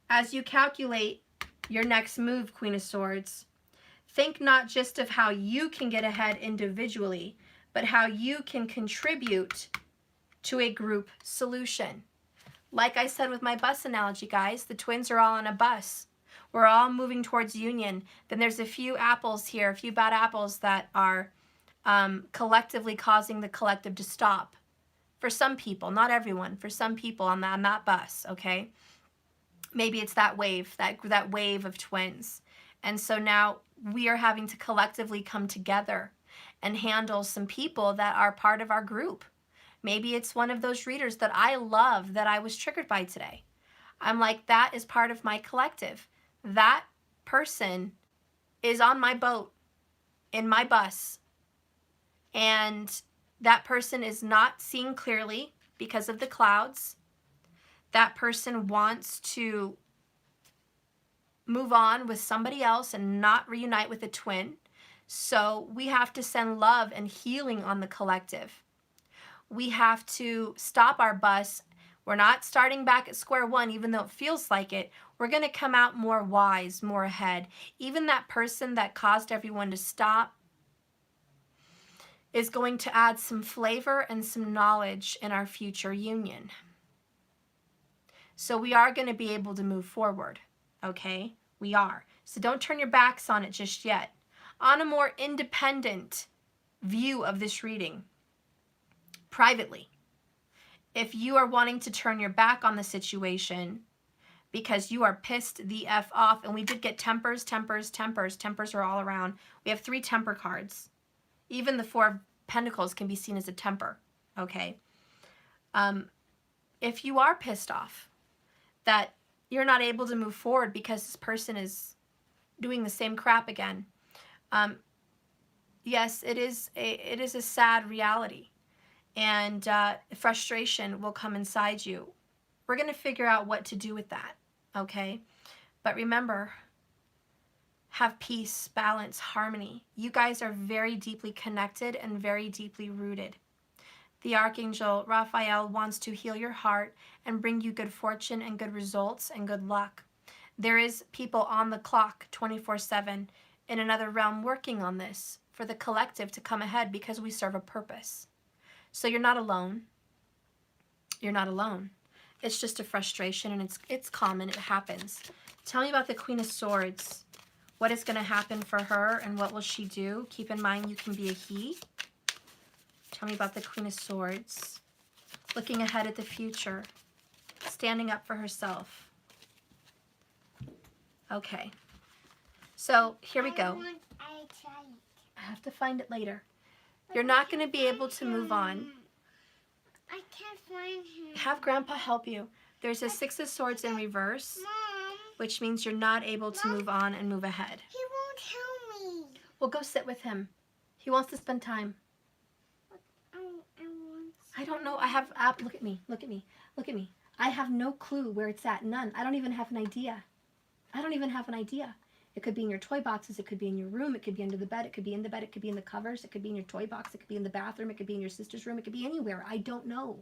As you calculate your next move, Queen of Swords, think not just of how you can get ahead individually, but how you can contribute to a group solution. Like I said with my bus analogy, guys, the twins are all on a bus. We're all moving towards union. Then there's a few apples here, a few bad apples that are collectively causing the collective to stop. For some people, not everyone, for some people on that bus, okay? Maybe it's that wave, that wave of twins. And so now we are having to collectively come together and handle some people that are part of our group. Maybe it's one of those readers that I love that I was triggered by today. I'm like, that is part of my collective. That person is on my boat, in my bus, and that person is not seeing clearly because of the clouds. That person wants to move on with somebody else and not reunite with a twin. So we have to send love and healing on the collective. We have to stop our bus. We're not starting back at square one, even though it feels like it. We're going to come out more wise, more ahead. Even that person that caused everyone to stop is going to add some flavor and some knowledge in our future union. So we are going to be able to move forward, okay? We are. So don't turn your backs on it just yet. On a more independent view of this reading, privately, if you are wanting to turn your back on the situation because you are pissed the F off, and we did get tempers, tempers, tempers. Tempers are all around. We have 3 temper cards. Even the 4 of Pentacles can be seen as a temper, okay? If you are pissed off that you're not able to move forward because this person is doing the same crap again, yes, it is a sad reality. And frustration will come inside you. We're going to figure out what to do with that, okay? But remember, have peace, balance, harmony. You guys are very deeply connected and very deeply rooted. The Archangel Raphael wants to heal your heart and bring you good fortune and good results and good luck. There is people on the clock 24/7 in another realm working on this for the collective to come ahead because we serve a purpose. So you're not alone. You're not alone. It's just a frustration, and it's common. It happens. Tell me about the Queen of Swords. What is going to happen for her, and what will she do? Keep in mind you can be a he. Tell me about the Queen of Swords. Looking ahead at the future. Standing up for herself. Okay. So here we go. I have to find it later. You're not going to be able to move on.
I can't find him.
Have Grandpa help you. There's a Six of Swords in reverse,
Mom,
which means you're not able to move on and move ahead.
he won't tell me.
Well, go sit with him. He wants to spend time.
I want.
I don't know. I have, look at me, look at me, look at me. I have no clue where it's at, none. I don't even have an idea. I don't even have an idea. It could be in your toy boxes, it could be in your room, it could be under the bed, it could be in the bed, it could be in the covers, it could be in your toy box, it could be in the bathroom, it could be in your sister's room, it could be anywhere. I don't know.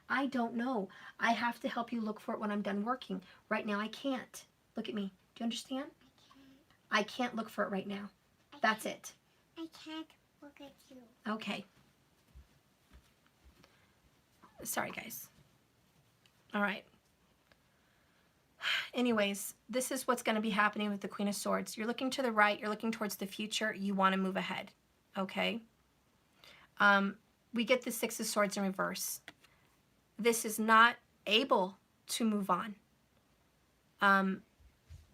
I don't know. I have to help you look for it when I'm done working. Right now I can't. Look at me. Do you understand? I can't look for it right now. That's it.
I can't look at you.
Okay. Sorry, guys. All right. Anyways, this is what's going to be happening with the Queen of Swords. You're looking to the right. You're looking towards the future. You want to move ahead. Okay? We get the Six of Swords in reverse. This is not able to move on.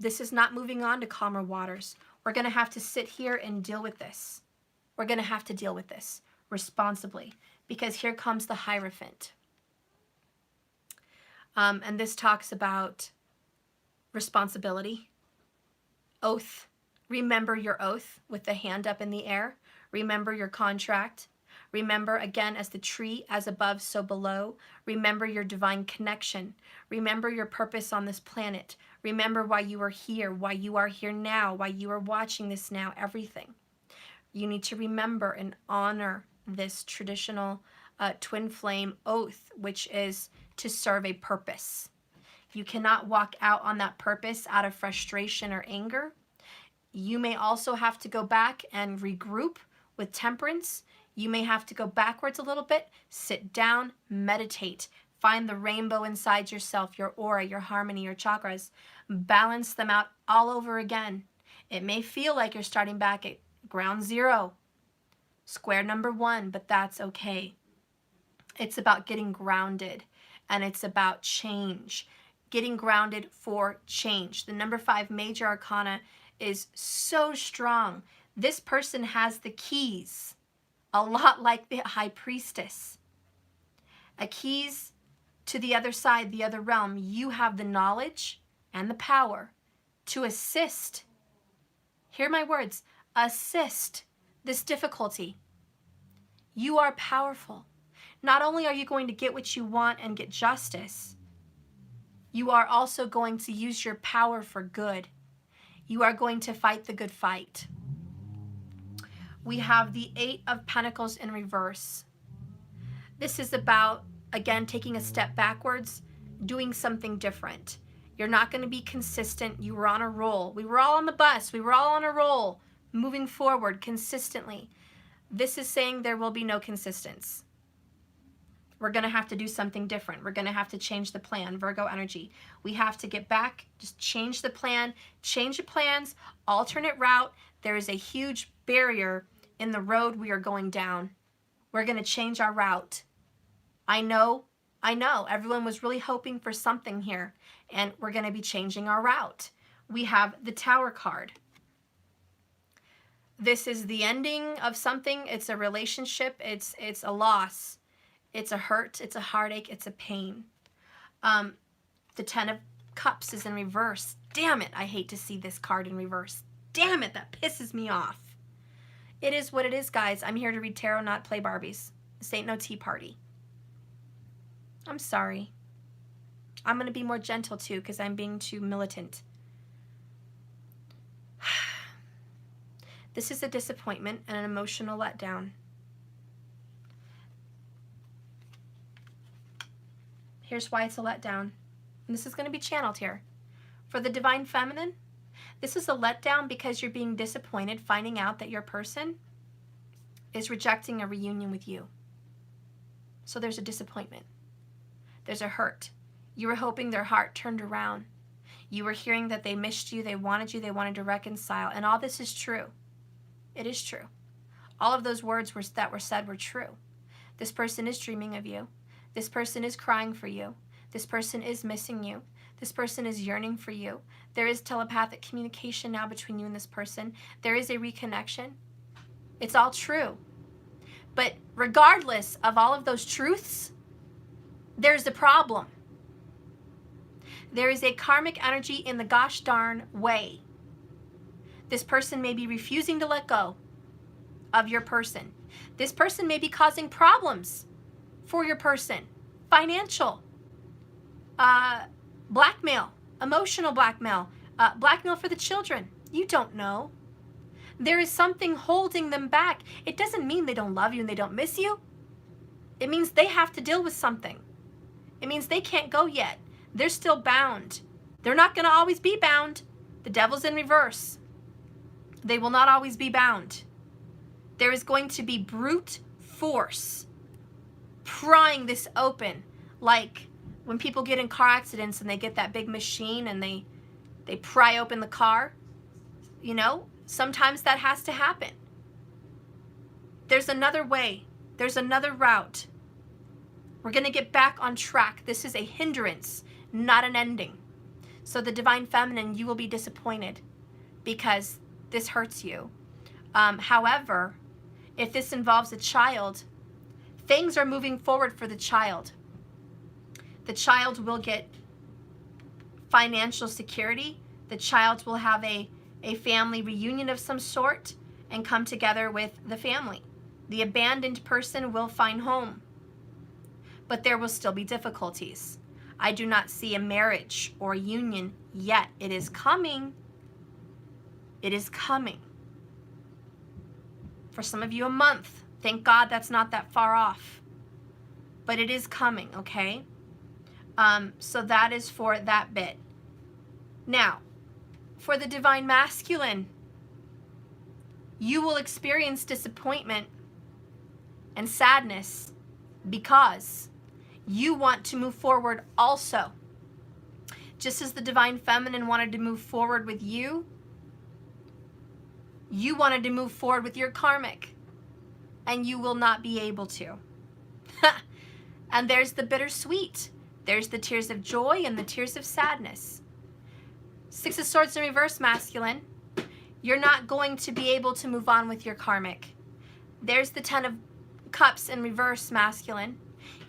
This is not moving on to calmer waters. We're going to have to sit here and deal with this. We're going to have to deal with this responsibly, because here comes the Hierophant. And this talks about responsibility, oath. Remember your oath with the hand up in the air. Remember your contract. Remember, again, as the tree, as above, so below. Remember your divine connection. Remember your purpose on this planet. Remember why you are here, why you are here now, why you are watching this now, everything. You need to remember and honor this traditional twin flame oath, which is to serve a purpose. You cannot walk out on that purpose out of frustration or anger. You may also have to go back and regroup with temperance. You may have to go backwards a little bit, sit down, meditate, find the rainbow inside yourself, your aura, your harmony, your chakras, balance them out all over again. It may feel like you're starting back at ground zero, square number one, but that's okay. It's about getting grounded, and it's about change. Getting grounded for change. The number 5 major arcana is so strong. This person has the keys, a lot like the high priestess. A keys to the other side, the other realm. You have the knowledge and the power to assist. Hear my words. Assist this difficulty. You are powerful. Not only are you going to get what you want and get justice, you are also going to use your power for good. You are going to fight the good fight. We have the 8 of Pentacles in reverse. This is about, again, taking a step backwards, doing something different. You're not going to be consistent. You were on a roll. We were all on the bus. We were all on a roll, moving forward consistently. This is saying there will be no consistency. We're going to have to do something different. We're going to have to change the plan, Virgo energy. We have to get back, just change the plan, change the plans, alternate route. There is a huge barrier in the road we are going down. We're going to change our route. I know, everyone was really hoping for something here, and we're going to be changing our route. We have the Tower card. This is the ending of something. It's a relationship. It's a loss. It's a hurt, it's a heartache, it's a pain. The 10 of Cups is in reverse. Damn it, I hate to see this card in reverse. Damn it, that pisses me off. It is what it is, guys. I'm here to read tarot, not play Barbies. This ain't no tea party. I'm sorry. I'm going to be more gentle, too, because I'm being too militant. This is a disappointment and an emotional letdown. Here's why it's a letdown. And this is going to be channeled here. For the Divine Feminine, This is a letdown because you're being disappointed finding out that your person is rejecting a reunion with you. So there's a disappointment. There's a hurt. You were hoping their heart turned around. You were hearing that they missed you, they wanted to reconcile. And all this is true. It is true. All of those words that were said were true. This person is dreaming of you. This person is crying for you. This person is missing you. This person is yearning for you. There is telepathic communication now between you and this person. There is a reconnection. It's all true. But regardless of all of those truths, there's a problem. There is a karmic energy in the gosh darn way. This person may be refusing to let go of your person. This person may be causing problems for your person. Financial, blackmail, emotional blackmail, blackmail for the children. You don't know. There is something holding them back. It doesn't mean they don't love you and they don't miss you. It means they have to deal with something. It means they can't go yet. They're still bound. They're not going to always be bound. The devil's in reverse. They will not always be bound. There is going to be brute force prying this open, like when people get in car accidents and they get that big machine and they pry open the car. You know, sometimes that has to happen. There's another way. There's another route. We're going to get back on track. This is a hindrance, not an ending. So the Divine Feminine, you will be disappointed because this hurts you. However, if this involves a child, things are moving forward for the child. The child will get financial security. The child will have a family reunion of some sort and come together with the family. The abandoned person will find home. But there will still be difficulties. I do not see a marriage or a union yet. It is coming. It is coming. For some of you, a month. Thank God that's not that far off. But it is coming, okay? So that is for that bit. Now, for the Divine Masculine, you will experience disappointment and sadness because you want to move forward also. Just as the Divine Feminine wanted to move forward with you, you wanted to move forward with your karmic, and you will not be able to. And there's the bittersweet. There's the tears of joy and the tears of sadness. Six of Swords in reverse, masculine. You're not going to be able to move on with your karmic. There's the Ten of Cups in reverse, masculine.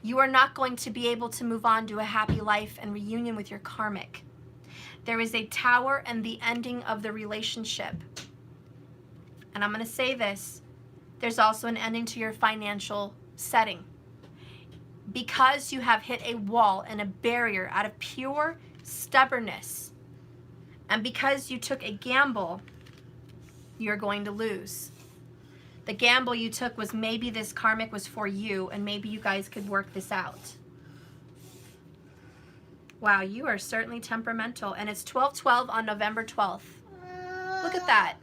You are not going to be able to move on to a happy life and reunion with your karmic. There is a Tower and the ending of the relationship. And I'm going to say this. There's also an ending to your financial setting. Because you have hit a wall and a barrier out of pure stubbornness, and because you took a gamble, you're going to lose. The gamble you took was maybe this karmic was for you, and maybe you guys could work this out. Wow, you are certainly temperamental. And it's 12/12 on November 12th. Look at that.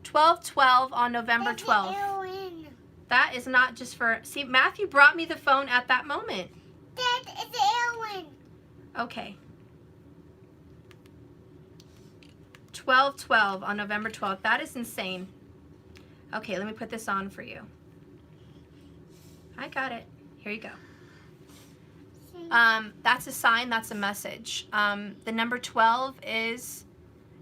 12/12 on November 12th. That is not just for... See, Matthew brought me the phone at that moment.
That is Aaron.
Okay. 12/12 on November 12th. That is insane. Okay, let me put this on for you. I got it. Here you go. That's a sign. That's a message. The number 12 is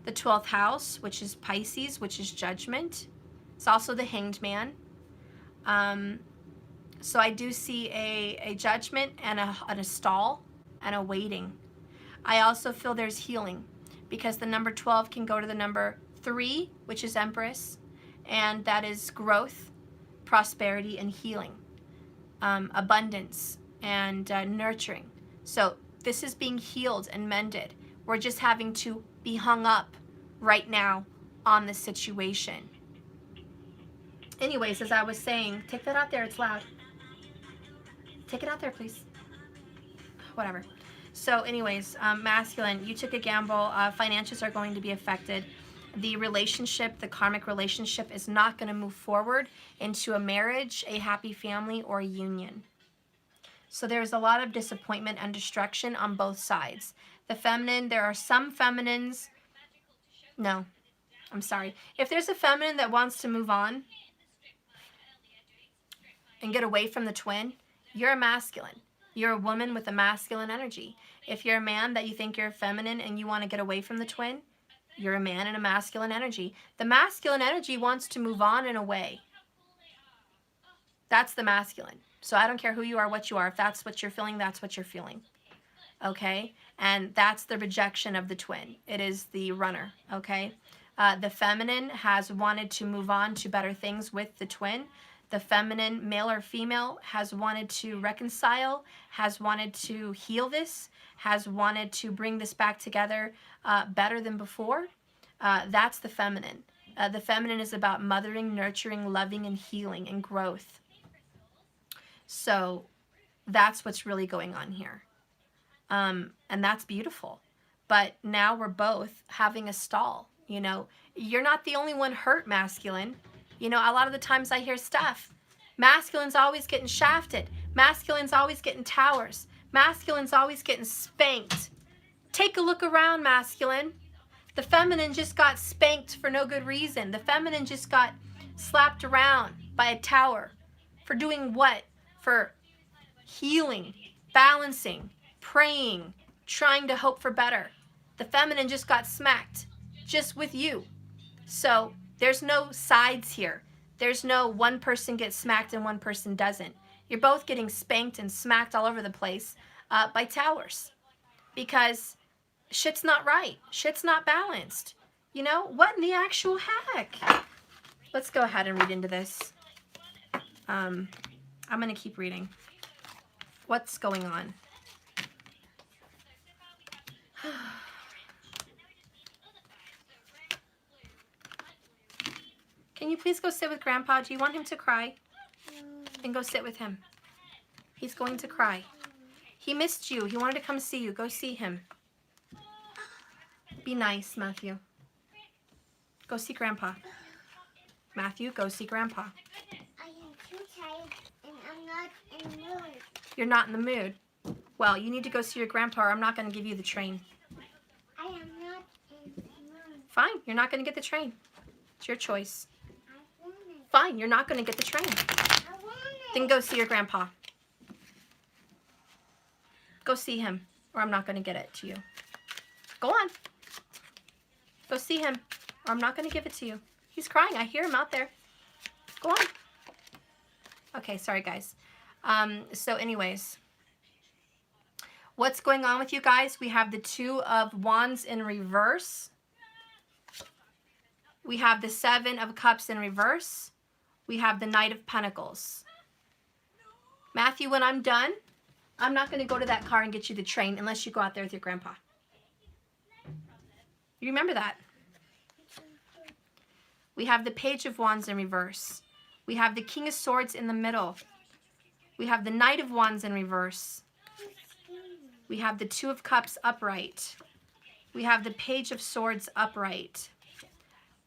the 12th house, which is Pisces, which is judgment. It's also the Hanged Man. So I do see a judgment and a stall and a waiting. I also feel there's healing because the number 12 can go to the number 3, which is Empress, and that is growth, prosperity, and healing, abundance, and nurturing. So this is being healed and mended. We're just having to be hung up right now on the situation. Anyways, as I was saying, take that out there. It's loud. Take it out there, please. Whatever. So anyways, masculine, you took a gamble. Finances are going to be affected. The relationship, the karmic relationship, is not going to move forward into a marriage, a happy family, or a union. So there's a lot of disappointment and destruction on both sides. The feminine, there are some feminines. No, I'm sorry. If there's a feminine that wants to move on and get away from the twin, you're a masculine. You're a woman with a masculine energy. If you're a man that you think you're feminine and you want to get away from the twin, you're a man in a masculine energy. The masculine energy wants to move on and away. That's the masculine. So I don't care who you are, what you are. If that's what you're feeling, that's what you're feeling. Okay? And that's the rejection of the twin. It is the runner. Okay? The feminine has wanted to move on to better things with the twin. The feminine, male or female, has wanted to reconcile, has wanted to heal this, has wanted to bring this back together better than before. That's the feminine. The feminine is about mothering, nurturing, loving, and healing and growth. So that's what's really going on here. And that's beautiful. But now we're both having a stall. You know, you're not the only one hurt, masculine. You know, a lot of the times I hear stuff. Masculine's always getting shafted. Masculine's always getting towers. Masculine's always getting spanked. Take a look around, masculine. The feminine just got spanked for no good reason. The feminine just got slapped around by a tower. For doing what? For healing, balancing, praying, trying to hope for better. The feminine just got smacked, just with you. So there's no sides here. There's no one person gets smacked and one person doesn't. You're both getting spanked and smacked all over the place by towers. Because shit's not right. Shit's not balanced. You know, what in the actual heck? Let's go ahead and read into this. I'm going to keep reading. What's going on? Can you please go sit with Grandpa? Do you want him to cry? Then go sit with him. He's going to cry. He missed you. He wanted to come see you. Go see him. Be nice, Matthew. Go see Grandpa. Matthew, go see Grandpa.
I am too tired and I'm not in the mood.
You're not in the mood. Well, you need to go see your grandpa or I'm not going to give you the train.
I am not in the mood.
Fine, you're not going to get the train. It's your choice.
I want it.
Fine, you're not going to get the train.
I want it.
Then go see your grandpa. Go see him or I'm not going to get it to you. Go on. Go see him or I'm not going to give it to you. He's crying. I hear him out there. Go on. Okay, sorry guys. So anyways, what's going on with you guys? We have the Two of Wands in reverse. We have the Seven of Cups in reverse. We have the Knight of Pentacles. Matthew, when I'm done, I'm not going to go to that car and get you the train unless you go out there with your grandpa. You remember that? We have the Page of Wands in reverse. We have the King of Swords in the middle. We have the Knight of Wands in reverse. We have the Two of Cups upright. We have the Page of Swords upright.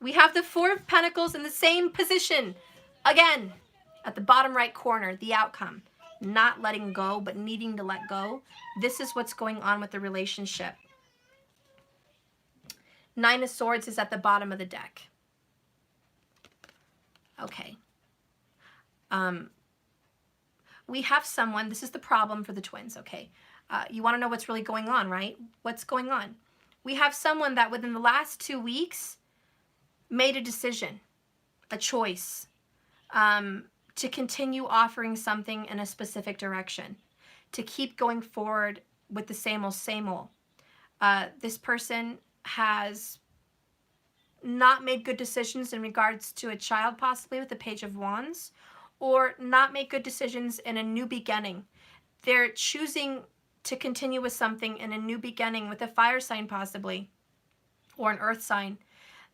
We have the Four of Pentacles in the same position. Again, at the bottom right corner, the outcome. Not letting go, but needing to let go. This is what's going on with the relationship. Nine of Swords is at the bottom of the deck. Okay. We have someone, this is the problem for the twins, okay? You want to know what's really going on, right? What's going on? We have someone that within the last 2 weeks made a decision, a choice, to continue offering something in a specific direction, to keep going forward with the same old. This person has not made good decisions in regards to a child, possibly with the Page of Wands, or not make good decisions in a new beginning. They're choosing to continue with something in a new beginning with a fire sign possibly, or an earth sign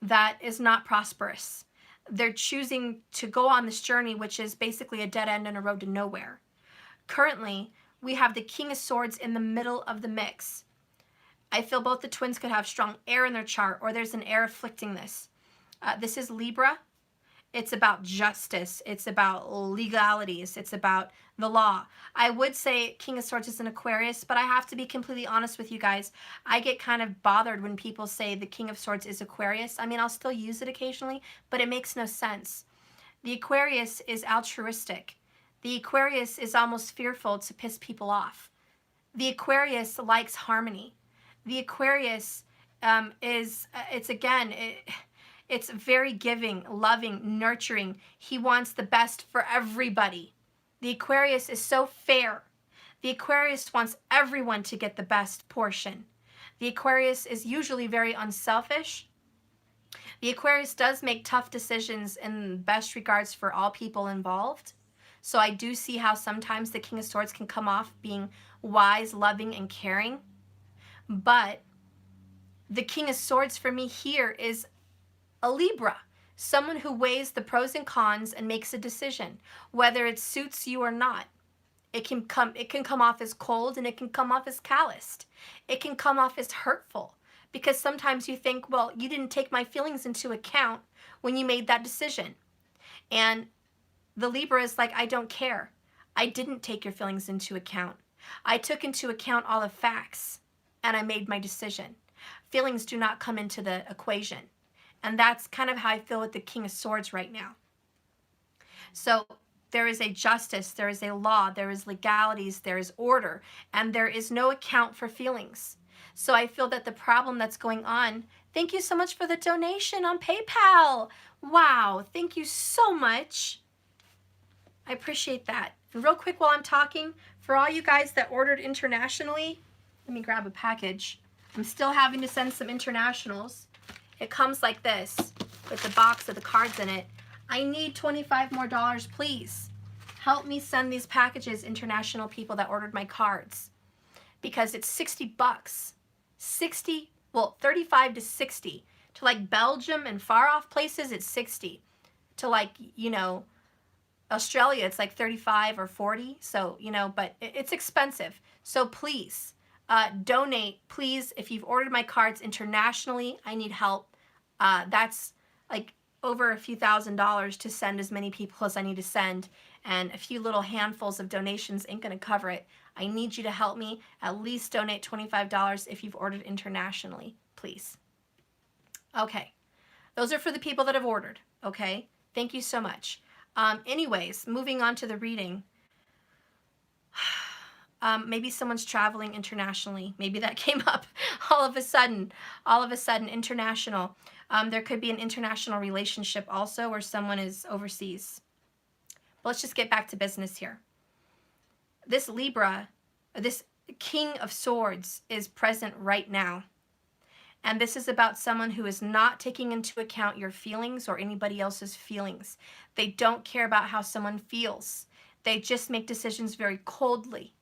that is not prosperous. They're choosing to go on this journey, which is basically a dead end and a road to nowhere. Currently, we have the King of Swords in the middle of the mix. I feel both the twins could have strong air in their chart, or there's an air afflicting this. This is Libra. It's about justice. It's about legalities. It's about the law. I would say King of Swords is an Aquarius, but I have to be completely honest with you guys. I get kind of bothered when people say the King of Swords is Aquarius. I mean, I'll still use it occasionally, but it makes no sense. The Aquarius is altruistic. The Aquarius is almost fearful to piss people off. The Aquarius likes harmony. The Aquarius it's very giving, loving, nurturing. He wants the best for everybody. The Aquarius is so fair. The Aquarius wants everyone to get the best portion. The Aquarius is usually very unselfish. The Aquarius does make tough decisions in best regards for all people involved. So I do see how sometimes the King of Swords can come off being wise, loving, and caring. But the King of Swords for me here is a Libra, someone who weighs the pros and cons and makes a decision, whether it suits you or not. It can come off as cold, and it can come off as calloused. It can come off as hurtful, because sometimes you think, well, you didn't take my feelings into account when you made that decision. And the Libra is like, I don't care. I didn't take your feelings into account. I took into account all the facts, and I made my decision. Feelings do not come into the equation. And that's kind of how I feel with the King of Swords right now. So there is a justice, there is a law, there is legalities, there is order, and there is no account for feelings. So I feel that the problem that's going on, thank you so much for the donation on PayPal. Wow, thank you so much. I appreciate that. And real quick while I'm talking, for all you guys that ordered internationally, let me grab a package. I'm still having to send some internationals. It comes like this with the box of the cards in it. I need $25 more, please. Help me send these packages, international people that ordered my cards. Because it's 60 bucks. 35 to 60. To like Belgium and far off places, it's 60. To like, Australia, it's like 35 or 40. So, but it's expensive. So please, donate. Please, if you've ordered my cards internationally, I need help. That's like over a few $1,000s to send as many people as I need to send, and a few little handfuls of donations ain't gonna cover it. I need you to help me. At least donate $25 if you've ordered internationally, please. Okay, those are for the people that have ordered, okay? Thank you so much. Anyways, moving on to the reading. Maybe someone's traveling internationally. Maybe that came up all of a sudden, international. There could be an international relationship also where someone is overseas. But let's just get back to business here. This Libra, this King of Swords is present right now. And this is about someone who is not taking into account your feelings or anybody else's feelings. They don't care about how someone feels. They just make decisions very coldly.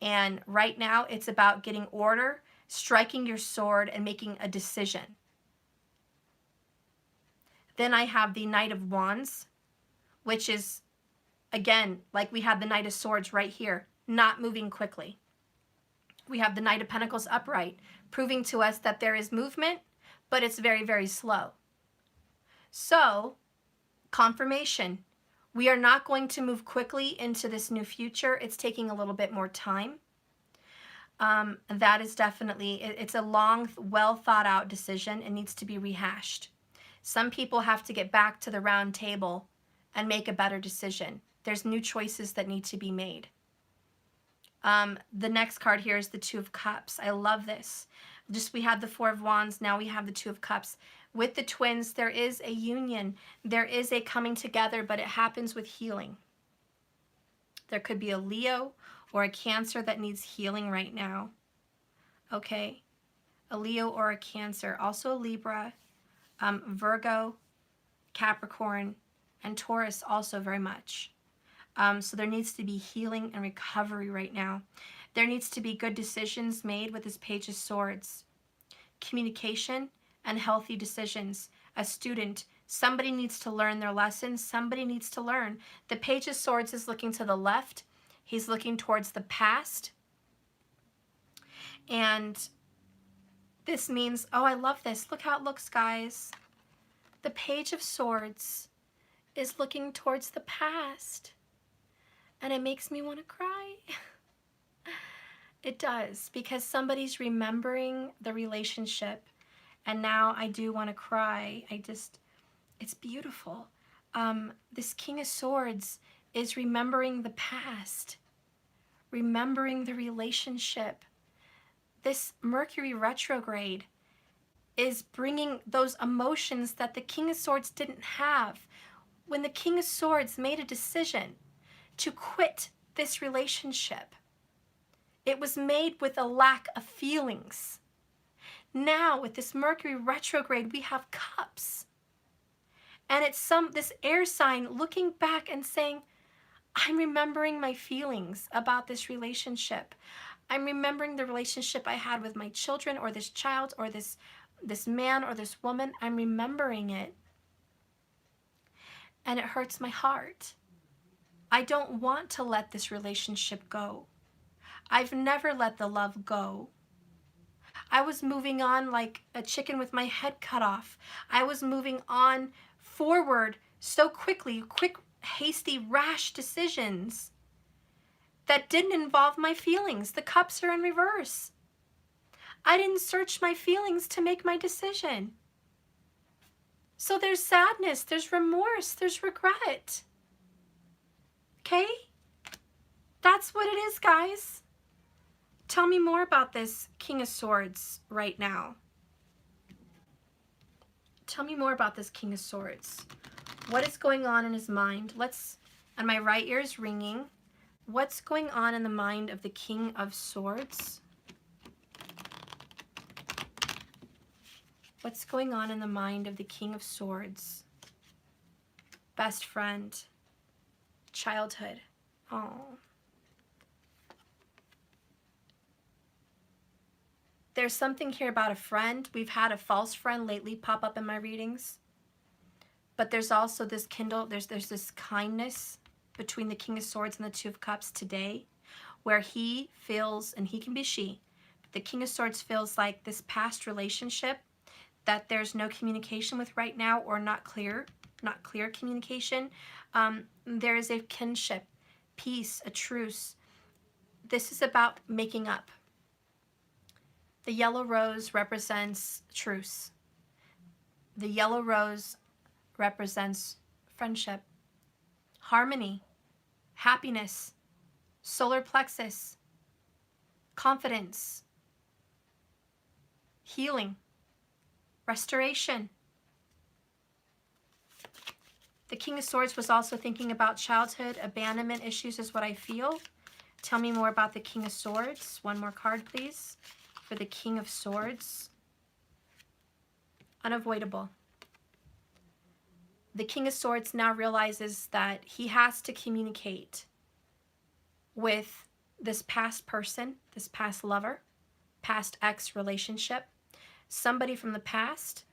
And right now it's about getting order, striking your sword, and making a decision. Then I have the Knight of Wands, which is, again, like we had the Knight of Swords right here, not moving quickly. We have the Knight of Pentacles upright, proving to us that there is movement, but it's very, very slow. So, confirmation. We are not going to move quickly into this new future. It's taking a little bit more time. That is definitely, it's a long, well thought out decision. It needs to be rehashed. Some people have to get back to the round table and make a better decision. There's new choices that need to be made. The next card here is the Two of Cups. I love this. We had the Four of Wands, now we have the Two of Cups. With the twins, there is a union. There is a coming together, but it happens with healing. There could be a Leo or a Cancer that needs healing right now. Okay? A Leo or a Cancer. Also a Libra, Virgo, Capricorn, and Taurus also very much. So there needs to be healing and recovery right now. There needs to be good decisions made with this Page of Swords. Communication and healthy decisions. A student, somebody needs to learn their lessons. Somebody needs to learn. The Page of Swords is looking to the left. He's looking towards the past. And this means, oh, I love this. Look how it looks, guys. The Page of Swords is looking towards the past. And it makes me want to cry. It does, because somebody's remembering the relationship. And now I do want to cry. It's beautiful. This King of Swords is remembering the past, remembering the relationship. This Mercury retrograde is bringing those emotions that the King of Swords didn't have. When the King of Swords made a decision to quit this relationship, it was made with a lack of feelings. Now with this Mercury retrograde, we have cups. And it's this air sign looking back and saying, I'm remembering my feelings about this relationship. I'm remembering the relationship I had with my children, or this child, or this man, or this woman. I'm remembering it. And it hurts my heart. I don't want to let this relationship go. I've never let the love go. I was moving on like a chicken with my head cut off. I was moving on forward so quickly, quick, hasty, rash decisions that didn't involve my feelings. The cups are in reverse. I didn't search my feelings to make my decision. So there's sadness, there's remorse, there's regret. Okay? That's what it is, guys. Tell me more about this King of Swords right now. Tell me more about this King of Swords. What is going on in his mind? And my right ear is ringing. What's going on in the mind of the King of Swords? What's going on in the mind of the King of Swords? Best friend. Childhood. Oh. There's something here about a friend. We've had a false friend lately pop up in my readings. But there's also this there's this kindness between the King of Swords and the Two of Cups today, where he feels, and he can be she, but the King of Swords feels like this past relationship that there's no communication with right now, or not clear communication. There is a kinship, peace, a truce. This is about making up. The yellow rose represents truce. The yellow rose represents friendship, harmony, happiness, solar plexus, confidence, healing, restoration. The King of Swords was also thinking about childhood, abandonment issues is what I feel. Tell me more about the King of Swords. One more card, please, for the King of Swords. Unavoidable. The King of Swords now realizes that he has to communicate with this past person, this past lover, past ex relationship, somebody from the past.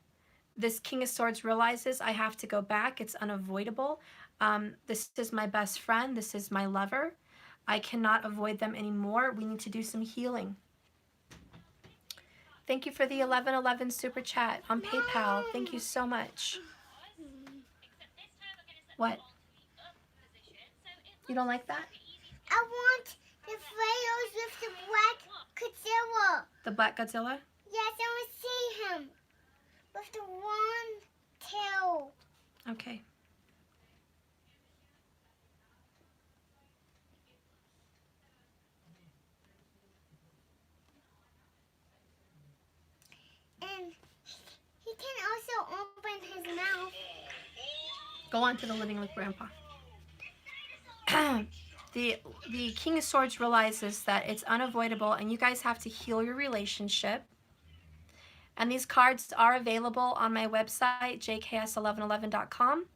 This King of Swords realizes, I have to go back. It's unavoidable. This is my best friend. This is my lover. I cannot avoid them anymore. We need to do some healing. Thank you for the 1111 super chat on PayPal. Thank you so much. What? You don't like that?
I want the Freos with the black Godzilla.
The Black Godzilla?
Yes, I want to see him with the one tail.
Okay.
And he can also open his mouth.
Go on to the living with Grandpa. The King of Swords realizes that it's unavoidable and you guys have to heal your relationship. And these cards are available on my website, jks1111.com.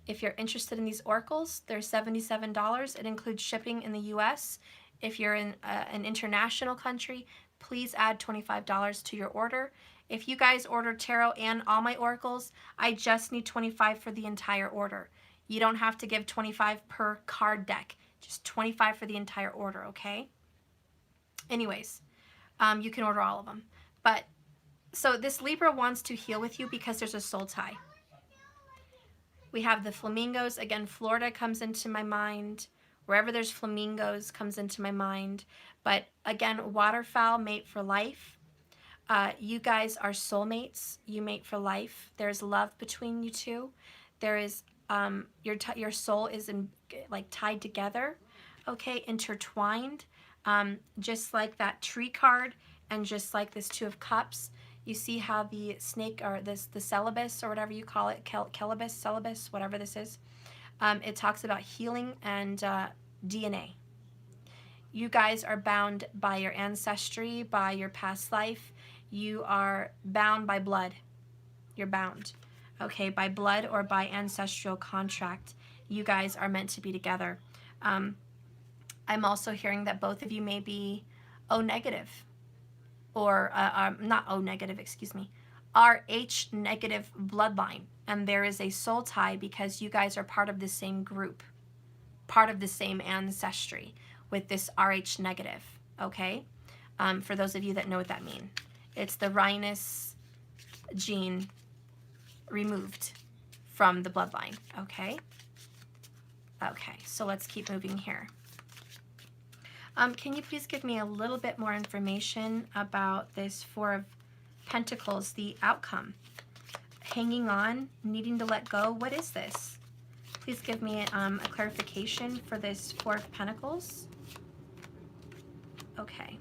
If you're interested in these oracles, they're $77. It includes shipping in the US. If you're in an international country, please add $25 to your order. If you guys order tarot and all my oracles, I just need $25 for the entire order. You don't have to give $25 per card deck. Just 25 for the entire order, okay? Anyways, you can order all of them. But, so this Libra wants to heal with you because there's a soul tie. We have the flamingos. Again, Florida comes into my mind. Wherever there's flamingos comes into my mind. But again, waterfowl mate for life. You guys are soulmates. You mate for life. There's love between you two. There is your soul is like tied together, okay, intertwined, just like that tree card, and just like this Two of Cups. You see how the snake, or the celibus, or whatever you call it, celibus, whatever this is, it talks about healing and DNA. You guys are bound by your ancestry, by your past life. You are bound by blood. You're bound, okay, by blood or by ancestral contract. You guys are meant to be together. I'm also hearing that both of you may be O negative, or not O negative, excuse me, RH negative bloodline. And there is a soul tie because you guys are part of the same group, part of the same ancestry with this RH negative, okay? For those of you that know what that means. It's the Rhinus gene removed from the bloodline, okay? Okay, so let's keep moving here. Can you please give me a little bit more information about this Four of Pentacles, the outcome? Hanging on, needing to let go, what is this? Please give me a clarification for this Four of Pentacles. Okay.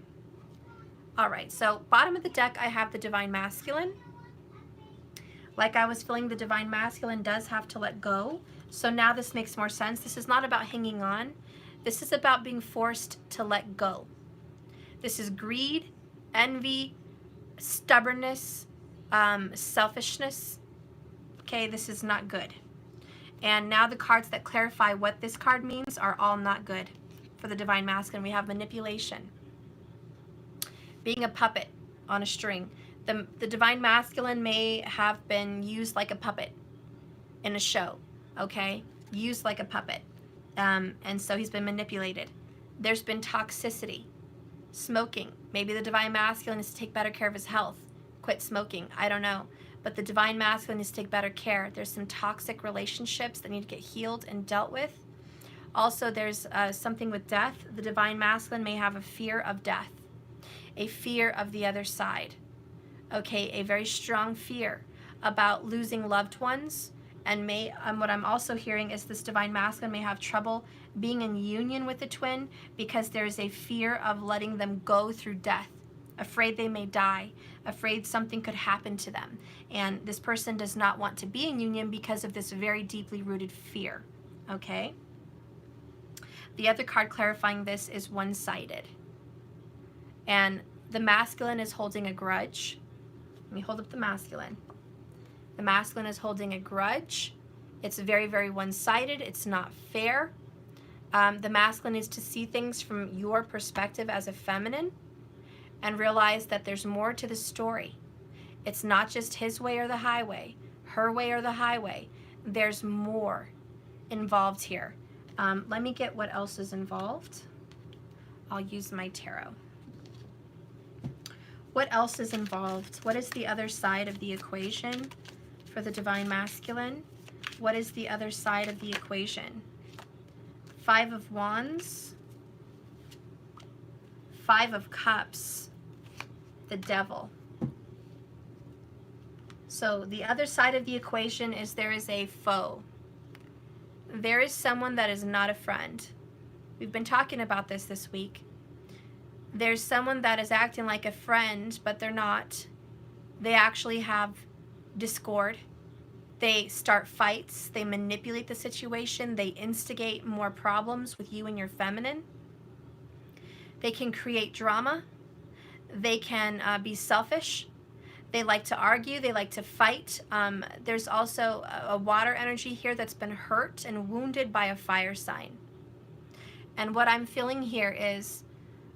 All right, so bottom of the deck, I have the Divine Masculine. Like I was feeling, the Divine Masculine does have to let go. So now this makes more sense. This is not about hanging on. This is about being forced to let go. This is greed, envy, stubbornness, selfishness. Okay, this is not good. And now the cards that clarify what this card means are all not good for the Divine Masculine. We have manipulation, being a puppet on a string. The Divine Masculine may have been used like a puppet in a show, okay? Used like a puppet. And so he's been manipulated. There's been toxicity, smoking. Maybe the Divine Masculine is to take better care of his health, quit smoking, I don't know. But the Divine Masculine is to take better care. There's some toxic relationships that need to get healed and dealt with. Also, there's something with death. The Divine Masculine may have a fear of death, a fear of the other side. Okay, a very strong fear about losing loved ones. And what I'm also hearing is this Divine Masculine may have trouble being in union with the twin because there's a fear of letting them go through death, afraid they may die, afraid something could happen to them. And this person does not want to be in union because of this very deeply rooted fear, okay? The other card clarifying this is one-sided. And the masculine is holding a grudge. Let me hold up the masculine. The masculine is holding a grudge. It's very, very one-sided. It's not fair. The masculine needs to see things from your perspective as a feminine and realize that there's more to the story. It's not just his way or the highway, her way or the highway. There's more involved here. Let me get what else is involved. I'll use my tarot. What else is involved? What is the other side of the equation for the Divine Masculine? What is the other side of the equation? Five of Wands, Five of Cups, the Devil. So the other side of the equation is there is a foe. There is someone that is not a friend. We've been talking about this week. There's someone that is acting like a friend, but they're not. They actually have discord. They start fights. They manipulate the situation. They instigate more problems with you and your feminine. They can create drama. They can be selfish. They like to argue. They like to fight. There's also a water energy here that's been hurt and wounded by a fire sign. And what I'm feeling here is,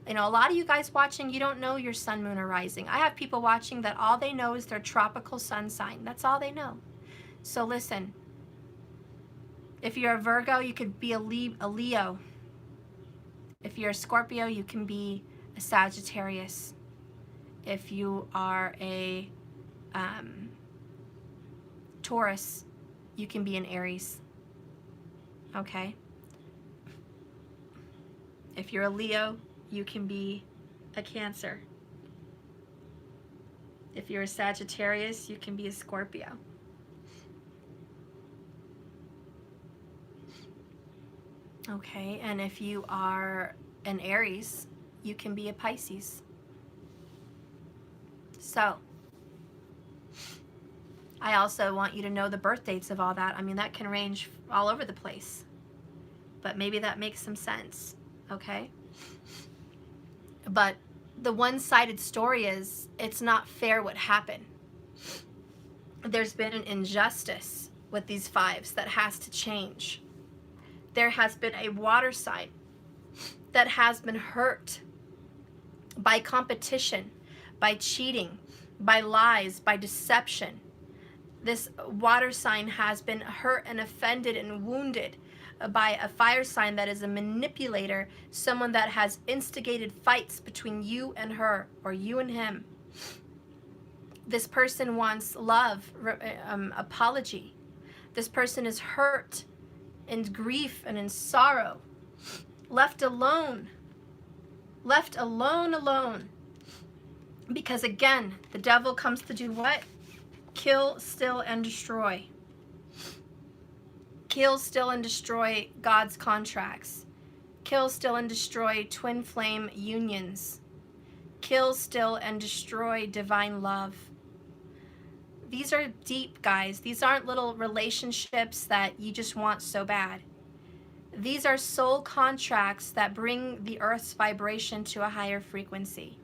you know, a lot of you guys watching, you don't know your sun, moon, or rising. I have people watching that all they know is their tropical sun sign. That's all they know. So listen, if you're a Virgo, you could be a Leo. If you're a Scorpio, you can be a Sagittarius. If you are a Taurus, you can be an Aries. Okay? If you're a Leo, you can be a Cancer. If you're a Sagittarius, you can be a Scorpio. Okay, and if you are an Aries, you can be a Pisces. So, I also want you to know the birth dates of all that. I mean, that can range all over the place, but maybe that makes some sense, okay? But the one-sided story is, it's not fair what happened. There's been an injustice with these fives that has to change. There has been a water sign that has been hurt by competition, by cheating, by lies, by deception. This water sign has been hurt and offended and wounded by a fire sign that is a manipulator, someone that has instigated fights between you and her or you and him. This person wants love, apology. This person is hurt, in grief and in sorrow, left alone, alone. Because again, the devil comes to do what? Kill, steal, and destroy. Kill, steal, and destroy God's contracts. Kill, steal, and destroy twin flame unions. Kill, steal, and destroy divine love. These are deep, guys. These aren't little relationships that you just want so bad. These are soul contracts that bring the earth's vibration to a higher frequency.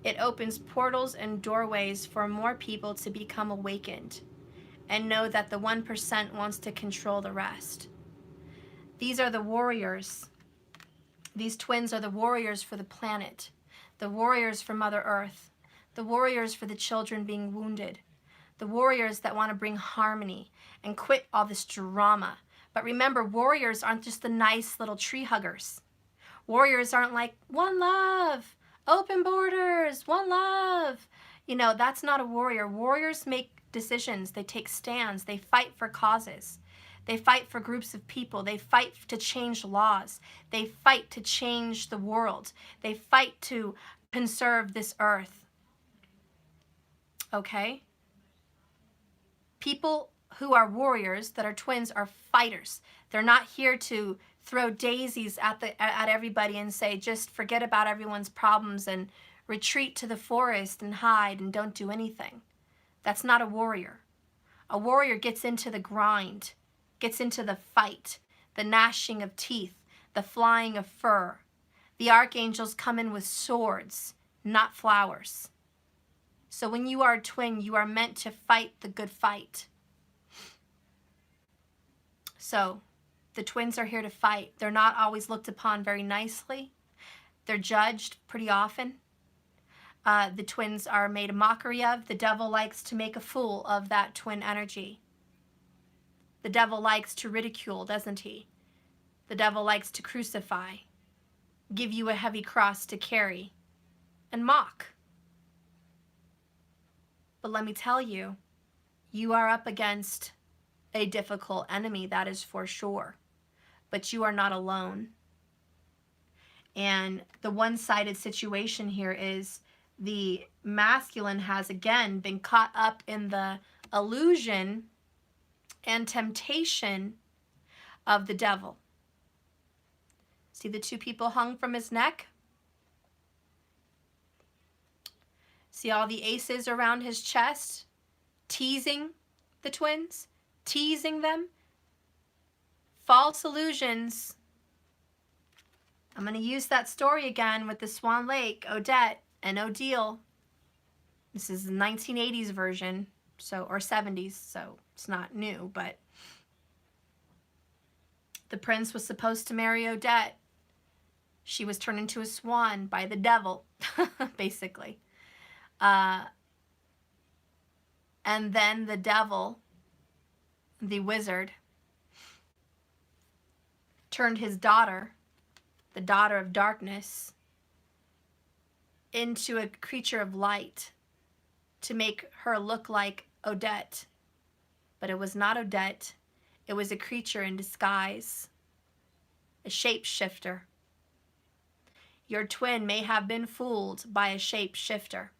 It opens portals and doorways for more people to become awakened and know that the 1% wants to control the rest. These are the warriors. These twins are the warriors for the planet, the warriors for Mother Earth, the warriors for the children being wounded, the warriors that want to bring harmony and quit all this drama. But remember, warriors aren't just the nice little tree huggers. Warriors aren't like, one love, open borders, one love. You know, that's not a warrior. Warriors make decisions. They take stands. They fight for causes. They fight for groups of people. They fight to change laws. They fight to change the world. They fight to conserve this earth. Okay? People who are warriors that are twins are fighters. They're not here to throw daisies at everybody and say, just forget about everyone's problems and retreat to the forest and hide and don't do anything. That's not a warrior. A warrior gets into the grind, gets into the fight, the gnashing of teeth, the flying of fur. The archangels come in with swords, not flowers. So when you are a twin, you are meant to fight the good fight. So the twins are here to fight. They're not always looked upon very nicely. They're judged pretty often. The twins are made a mockery of. The devil likes to make a fool of that twin energy. The devil likes to ridicule, doesn't he? The devil likes to crucify, give you a heavy cross to carry, and mock. But let me tell you, you are up against a difficult enemy, that is for sure. But you are not alone. And the one-sided situation here is the masculine has again been caught up in the illusion and temptation of the devil. See the two people hung from his neck? See all the aces around his chest, teasing the twins, teasing them. False illusions. I'm going to use that story again with the Swan Lake, Odette, and Odile. This is the 1980s version, so or 70s, so it's not new, but the prince was supposed to marry Odette. She was turned into a swan by the devil, basically. And then the devil, the wizard, turned his daughter, the daughter of darkness, into a creature of light to make her look like Odette. But it was not Odette. It was a creature in disguise, a shapeshifter. Your twin may have been fooled by a shapeshifter,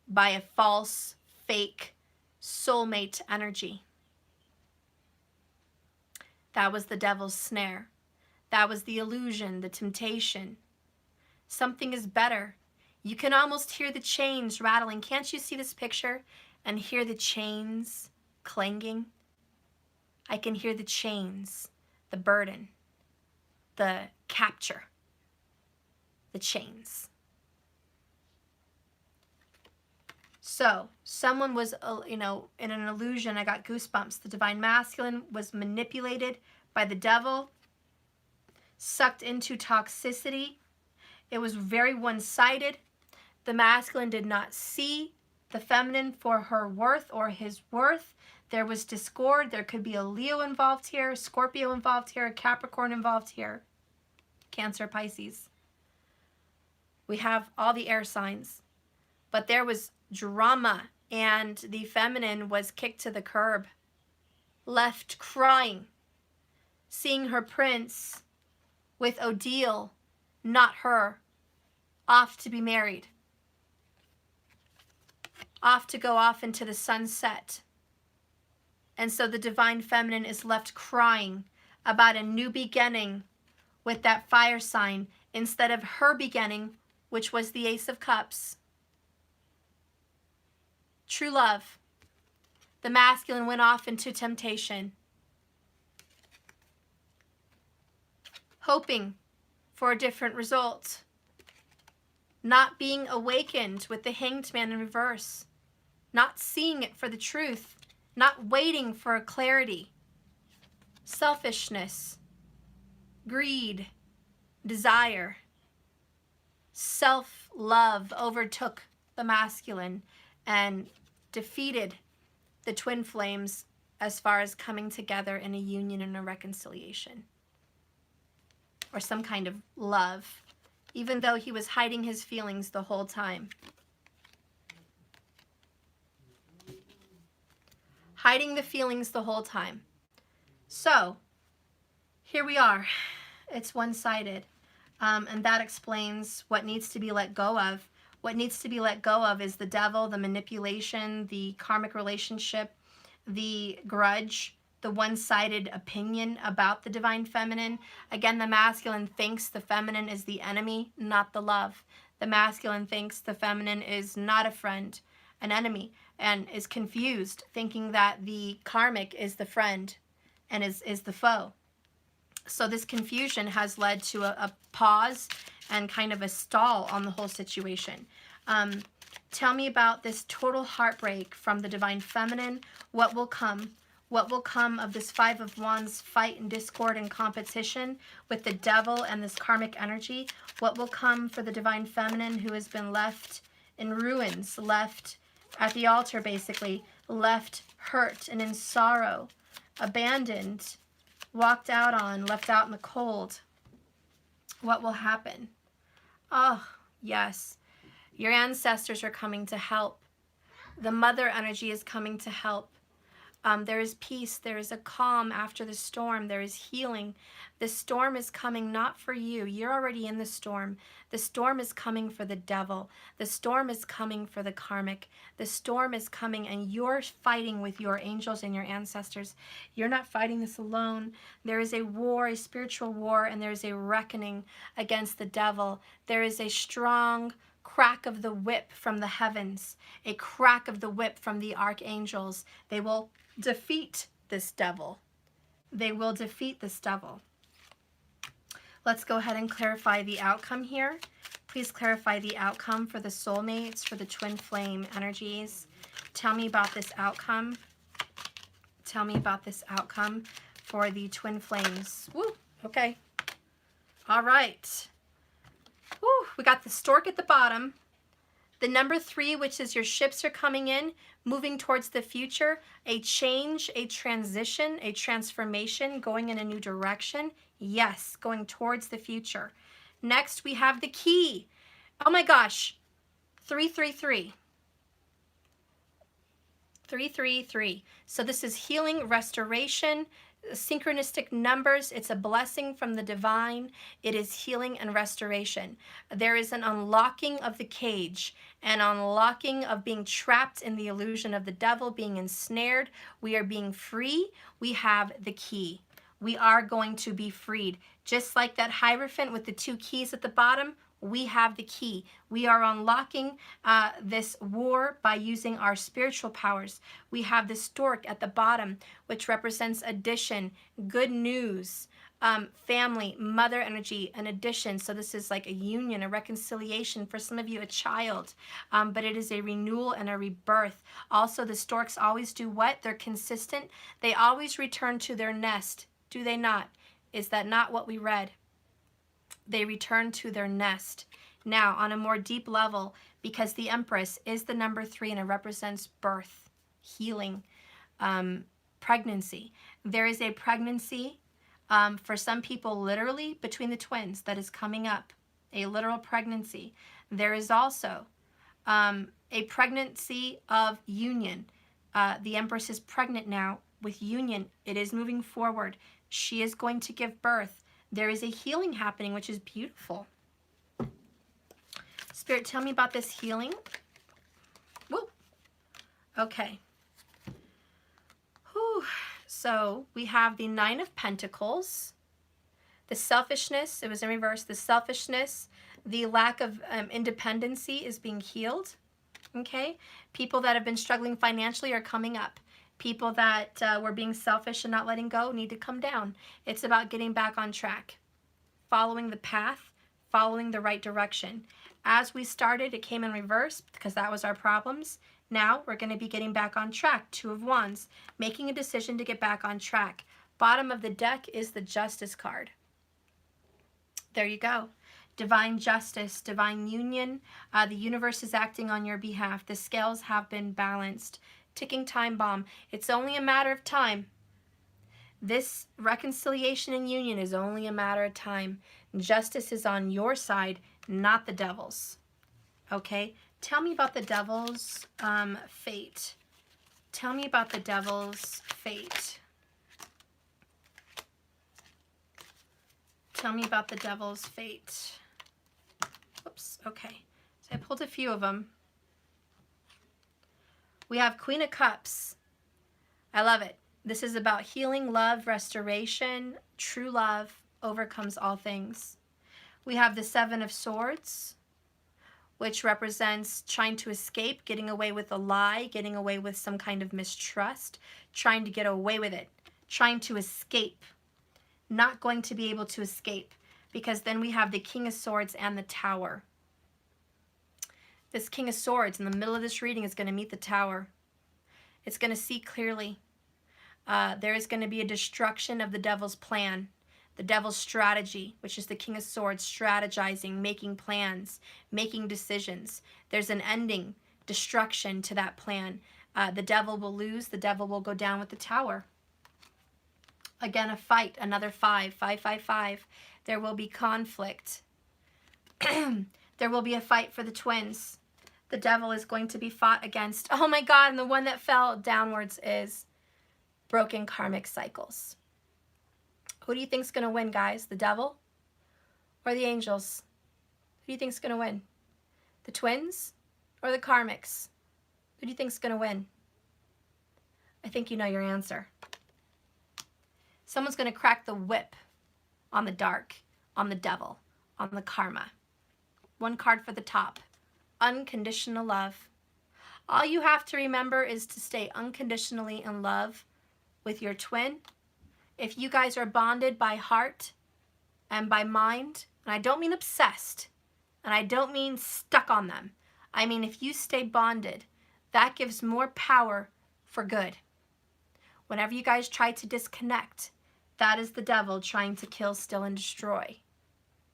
by a false, fake soulmate energy. That was the devil's snare. That was the illusion, the temptation. Something is better. You can almost hear the chains rattling. Can't you see this picture and hear the chains clanging? I can hear the chains, the burden, the capture, the chains. So someone was, in an illusion. I got goosebumps. The divine masculine was manipulated by the devil, sucked into toxicity. It was very one-sided. The masculine did not see the feminine for her worth or his worth. There was discord. There could be a Leo involved here, a Scorpio involved here, a Capricorn involved here, Cancer, Pisces. We have all the air signs. But there was drama, and the feminine was kicked to the curb, left crying, seeing her prince with Odile, not her, off to be married, off to go off into the sunset. And so the divine feminine is left crying about a new beginning with that fire sign instead of her beginning, which was the Ace of Cups. True love. The masculine went off into temptation, hoping for a different result, not being awakened with the Hanged Man in reverse, not seeing it for the truth, not waiting for a clarity. Selfishness, greed, desire, self-love overtook the masculine and defeated the twin flames as far as coming together in a union and a reconciliation, or some kind of love, even though he was hiding his feelings the whole time. Hiding the feelings the whole time. So, here we are. It's one-sided. And that explains what needs to be let go of. What needs to be let go of is the devil, the manipulation, the karmic relationship, the grudge, the one-sided opinion about the divine feminine. Again, the masculine thinks the feminine is the enemy, not the love. The masculine thinks the feminine is not a friend, an enemy, and is confused, thinking that the karmic is the friend and is the foe. So this confusion has led to a pause and kind of a stall on the whole situation. Tell me about this total heartbreak from the divine feminine. What will come? What will come of this Five of Wands fight and discord and competition with the devil and this karmic energy? What will come for the divine feminine who has been left in ruins, left at the altar basically, left hurt and in sorrow, abandoned, walked out on, left out in the cold? What will happen? Oh, yes. Your ancestors are coming to help. The mother energy is coming to help. There is peace. There is a calm after the storm. There is healing. The storm is coming not for you. You're already in the storm. The storm is coming for the devil. The storm is coming for the karmic. The storm is coming, and you're fighting with your angels and your ancestors. You're not fighting this alone. There is a war, a spiritual war, and there is a reckoning against the devil. There is a strong crack of the whip from the heavens, a crack of the whip from the archangels. They will defeat this devil. They will defeat this devil. Let's go ahead and clarify the outcome here. Please clarify the outcome for the soulmates, for the twin flame energies. Tell me about this outcome. Tell me about this outcome for the twin flames. Woo, okay. All right. Woo, we got the stork at the bottom. The number 3, which is your ships are coming in, moving towards the future, a change, a transition, a transformation, going in a new direction. Yes, going towards the future. Next, we have the key. Oh my gosh, 333. 333. So this is healing, restoration, synchronistic numbers. It's a blessing from the divine. It is healing and restoration. There is an unlocking of the cage, an unlocking of being trapped in the illusion of the devil, being ensnared. We are being free. We have the key. We are going to be freed. Just like that Hierophant with the 2 keys at the bottom, we have the key. We are unlocking this war by using our spiritual powers. We have the stork at the bottom, which represents addition, good news, family, mother energy, an addition. So this is like a union, a reconciliation. For some of you, a child, but it is a renewal and a rebirth. Also, the storks always do what? They're consistent. They always return to their nest. Do they not? Is that not what we read? They return to their nest. Now, on a more deep level, because the Empress is the number 3 and it represents birth, healing, pregnancy. There is a pregnancy for some people literally between the twins that is coming up, a literal pregnancy. There is also a pregnancy of union. The Empress is pregnant now with union. It is moving forward. She is going to give birth. There is a healing happening, which is beautiful. Spirit, tell me about this healing. Whoa. Okay. Whew. So we have the 9 of Pentacles, the selfishness. It was in reverse. The selfishness, the lack of independency is being healed. Okay. People that have been struggling financially are coming up. People that were being selfish and not letting go need to come down. It's about getting back on track, following the path, following the right direction. As we started, it came in reverse because that was our problems. Now we're going to be getting back on track. 2 of Wands, making a decision to get back on track. Bottom of the deck is the Justice card. There you go. Divine justice, divine union. The universe is acting on your behalf. The scales have been balanced. Ticking time bomb. It's only a matter of time. This reconciliation and union is only a matter of time. Justice is on your side, not the devil's. Okay? Tell me about the devil's fate. Tell me about the devil's fate. Tell me about the devil's fate. Oops, okay. So I pulled a few of them. We have Queen of Cups. I love it. This is about healing, love, restoration. True love overcomes all things. We have the 7 of Swords, which represents trying to escape, getting away with a lie, getting away with some kind of mistrust, trying to get away with it, trying to escape, not going to be able to escape, because then we have the King of Swords and the Tower. This King of Swords in the middle of this reading is going to meet the Tower. It's going to see clearly. There is going to be a destruction of the devil's plan, the devil's strategy, which is the King of Swords, strategizing, making plans, making decisions. There's an ending, destruction to that plan. The devil will lose. The devil will go down with the Tower. Again, a fight, another 5, 5, 5, 5. There will be conflict. There will be a fight for the twins. The devil is going to be fought against. Oh my God, and the one that fell downwards is broken karmic cycles. Who do you think's going to win, guys? The devil or the angels? Who do you think's going to win? The twins or the karmics? Who do you think's going to win? I think you know your answer. Someone's going to crack the whip on the dark, on the devil, on the karma. 1 card for the top. Unconditional love. All you have to remember is to stay unconditionally in love with your twin. If you guys are bonded by heart and by mind, and I don't mean obsessed, and I don't mean stuck on them. I mean, if you stay bonded, that gives more power for good. Whenever you guys try to disconnect, that is the devil trying to kill, steal, and destroy.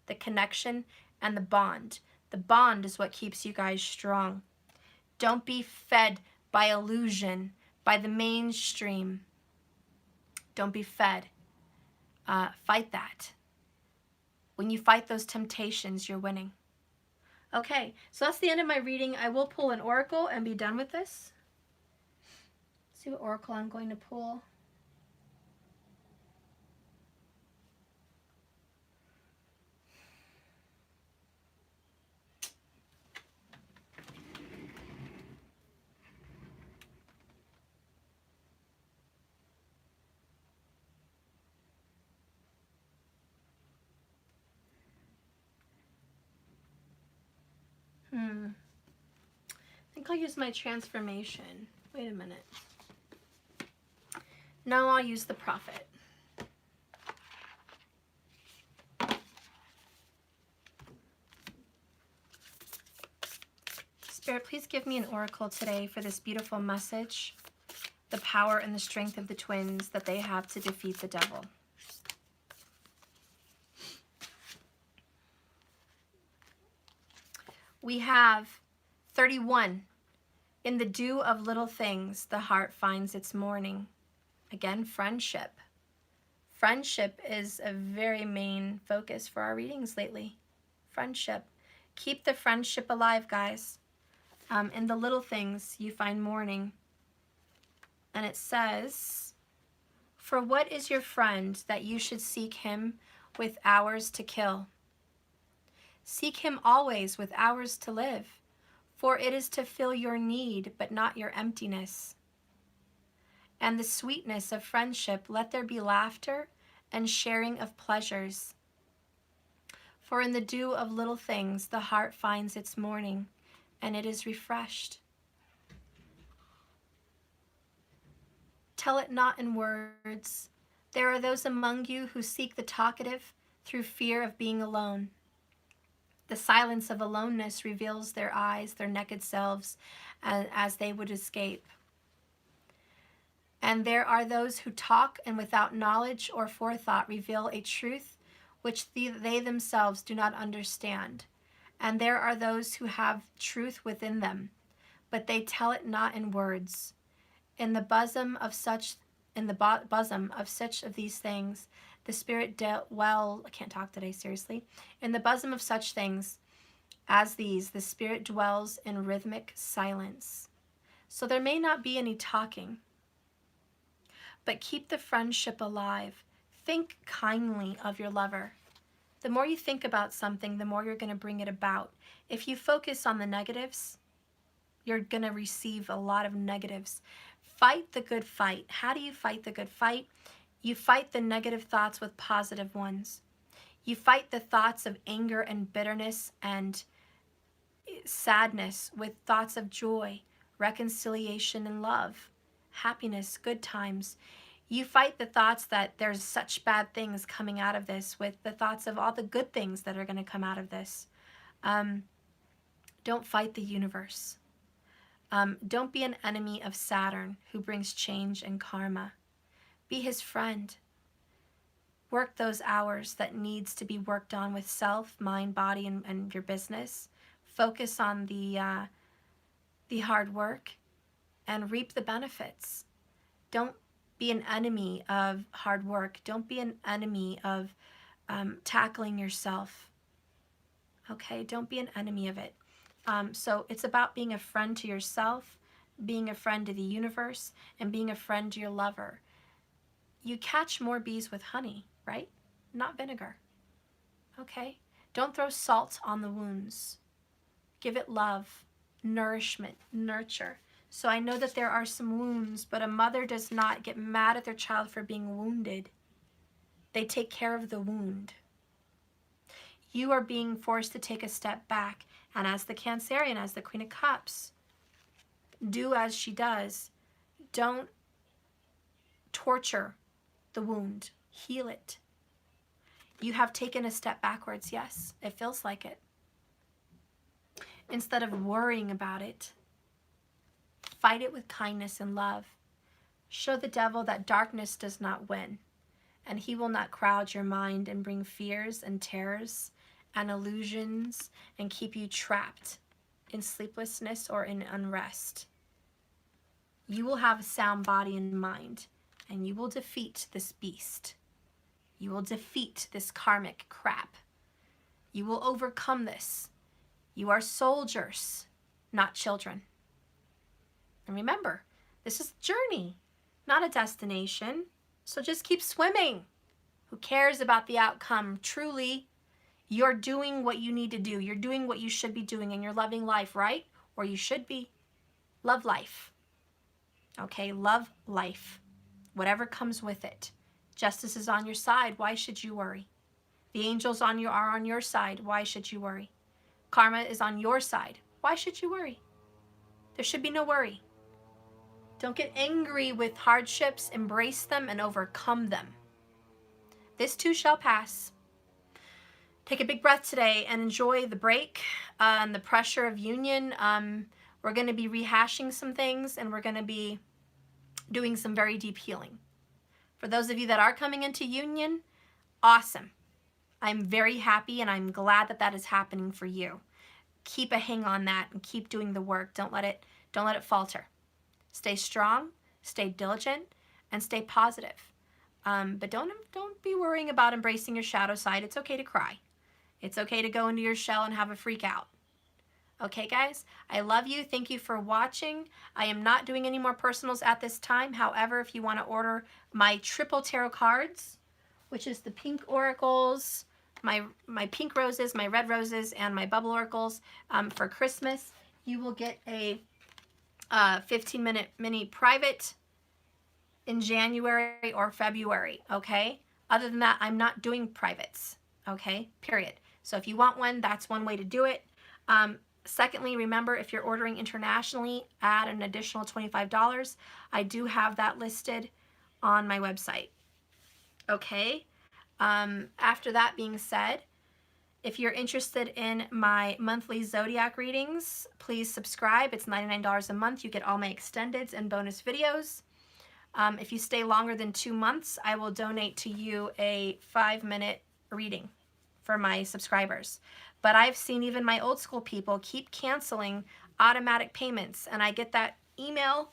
The connection and the bond. The bond is what keeps you guys strong. Don't be fed by illusion, by the mainstream. Don't be fed. Fight that When you fight those temptations, you're winning. Okay, so that's the end of my reading. I will pull an oracle and be done with this. Let's see what oracle I'm going to pull. I think I'll use my transformation. Wait a minute. No, I'll use the prophet. Spirit, please give me an oracle today for this beautiful message, the power and the strength of the twins that they have to defeat the devil. We have 31. In the dew of little things, the heart finds its morning. Again, friendship. Friendship is a very main focus for our readings lately. Friendship. Keep the friendship alive, guys. In the little things, you find morning. And it says, for what is your friend that you should seek him with hours to kill? Seek him always with hours to live, for it is to fill your need, but not your emptiness. And the sweetness of friendship, let there be laughter and sharing of pleasures. For in the dew of little things, the heart finds its morning, and it is refreshed. Tell it not in words. There are those among you who seek the talkative through fear of being alone. The silence of aloneness reveals their eyes, their naked selves, as they would escape. And there are those who talk and without knowledge or forethought reveal a truth which they themselves do not understand. And there are those who have truth within them, but they tell it not in words. In the bosom of such of these things, the Spirit I can't talk today, seriously. In the bosom of such things as these, the Spirit dwells in rhythmic silence. So there may not be any talking, but keep the friendship alive. Think kindly of your lover. The more you think about something, the more you're going to bring it about. If you focus on the negatives, you're going to receive a lot of negatives. Fight the good fight. How do you fight the good fight? You fight the negative thoughts with positive ones. You fight the thoughts of anger and bitterness and sadness with thoughts of joy, reconciliation and love, happiness, good times. You fight the thoughts that there's such bad things coming out of this with the thoughts of all the good things that are going to come out of this. Don't fight the universe. Don't be an enemy of Saturn who brings change and karma. Be his friend. Work those hours that needs to be worked on with self, mind, body, and your business. Focus on the hard work and reap the benefits. Don't be an enemy of hard work. Don't be an enemy of tackling yourself. Okay, don't be an enemy of it. So it's about being a friend to yourself, being a friend to the universe, and being a friend to your lover. You catch more bees with honey, right? Not vinegar. Okay? Don't throw salt on the wounds. Give it love, nourishment, nurture. So I know that there are some wounds, but a mother does not get mad at their child for being wounded. They take care of the wound. You are being forced to take a step back. And as the Cancerian, as the Queen of Cups, do as she does. Don't torture the wound. Heal it. You have taken a step backwards, yes. It feels like it. Instead of worrying about it, fight it with kindness and love. Show the devil that darkness does not win, and he will not crowd your mind and bring fears and terrors and illusions and keep you trapped in sleeplessness or in unrest. You will have a sound body and mind, and you will defeat this beast. You will defeat this karmic crap. You will overcome this. You are soldiers, not children. And remember, this is a journey, not a destination. So just keep swimming. Who cares about the outcome? Truly, you're doing what you need to do. You're doing what you should be doing, and you're loving life, right? Or you should be. Love life. Okay, love life. Whatever comes with it. Justice is on your side. Why should you worry? The angels are on your side. Why should you worry? Karma is on your side. Why should you worry? There should be no worry. Don't get angry with hardships. Embrace them and overcome them. This too shall pass. Take a big breath today and enjoy the break and the pressure of union. We're going to be rehashing some things, and we're going to be doing some very deep healing. For those of you that are coming into union, awesome. I'm very happy, and I'm glad that that is happening for you. Keep a hang on that and keep doing the work. Don't let it falter. Stay strong, stay diligent, and stay positive. But don't be worrying about embracing your shadow side. It's okay to cry. It's okay to go into your shell and have a freak out. Okay, guys? I love you. Thank you for watching. I am not doing any more personals at this time. However, if you want to order my triple tarot cards, which is the pink oracles, my pink roses, my red roses, and my bubble oracles for Christmas, you will get a 15-minute mini private in January or February, okay? Other than that, I'm not doing privates, okay? Period. So if you want one, that's one way to do it. Secondly, remember, if you're ordering internationally, add an additional $25. I do have that listed on my website. Okay? After that being said, if you're interested in my monthly zodiac readings, please subscribe. It's $99 a month. You get all my extendeds and bonus videos. If you stay longer than 2 months, I will donate to you a 5-minute reading for my subscribers. But I've seen even my old school people keep canceling automatic payments, and I get that email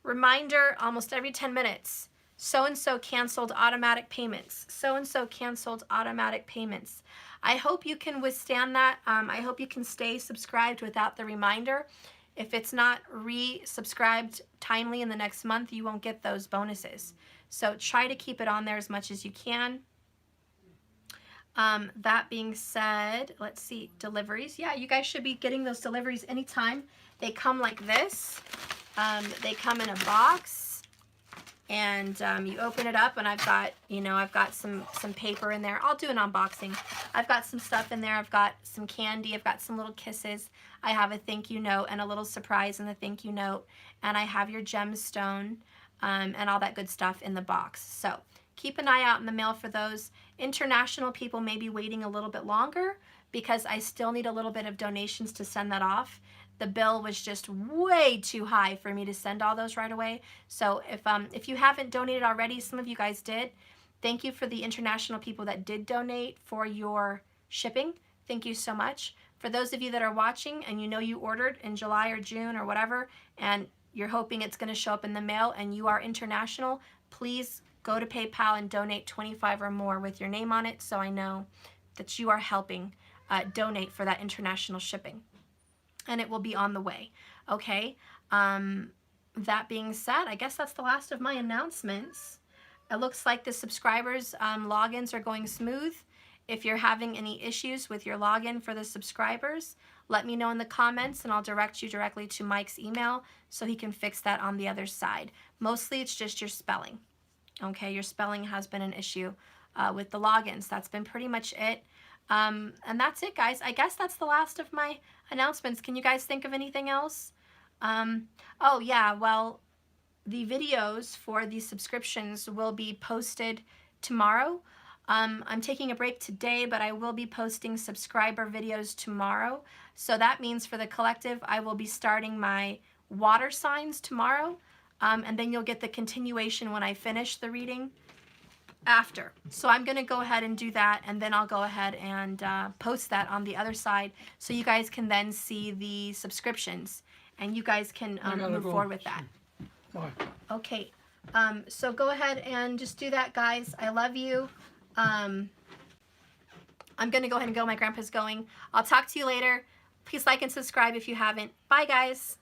reminder almost every 10 minutes. So-and-so canceled automatic payments. So-and-so canceled automatic payments. I hope you can withstand that. I hope you can stay subscribed without the reminder. If it's not resubscribed timely in the next month, you won't get those bonuses. So try to keep it on there as much as you can. That being said, let's see, deliveries. Yeah, you guys should be getting those deliveries anytime. They come like this. They come in a box, and you open it up, and I've got some paper in there. I'll do an unboxing. I've got some stuff in there. I've got some candy. I've got some little kisses. I have a thank you note and a little surprise in the thank you note, and I have your gemstone and all that good stuff in the box. So keep an eye out in the mail for those. International people may be waiting a little bit longer because I still need a little bit of donations to send that off. The bill was just way too high for me to send all those right away. So if you haven't donated already, some of you guys did. Thank you for the international people that did donate for your shipping. Thank you so much. For those of you that are watching and you know you ordered in July or June or whatever, and you're hoping it's going to show up in the mail and you are international, please go to PayPal and donate $25 or more with your name on it so I know that you are helping donate for that international shipping. And it will be on the way. Okay? That being said, I guess that's the last of my announcements. It looks like the subscribers' logins are going smooth. If you're having any issues with your login for the subscribers, let me know in the comments and I'll direct you directly to Mike's email so he can fix that on the other side. Mostly it's just your spelling. Okay, your spelling has been an issue with the logins. That's been pretty much it. And that's it, guys. I guess that's the last of my announcements. Can you guys think of anything else? Oh, yeah, well, the videos for these subscriptions will be posted tomorrow. I'm taking a break today, but I will be posting subscriber videos tomorrow. So that means for the collective, I will be starting my water signs tomorrow. And then you'll get the continuation when I finish the reading after. So I'm going to go ahead and do that, and then I'll go ahead and post that on the other side so you guys can then see the subscriptions and you guys can move forward with that.
Bye.
Okay, so go ahead and just do that, guys. I love you. I'm going to go ahead and go. My grandpa's going. I'll talk to you later. Please like and subscribe if you haven't. Bye, guys.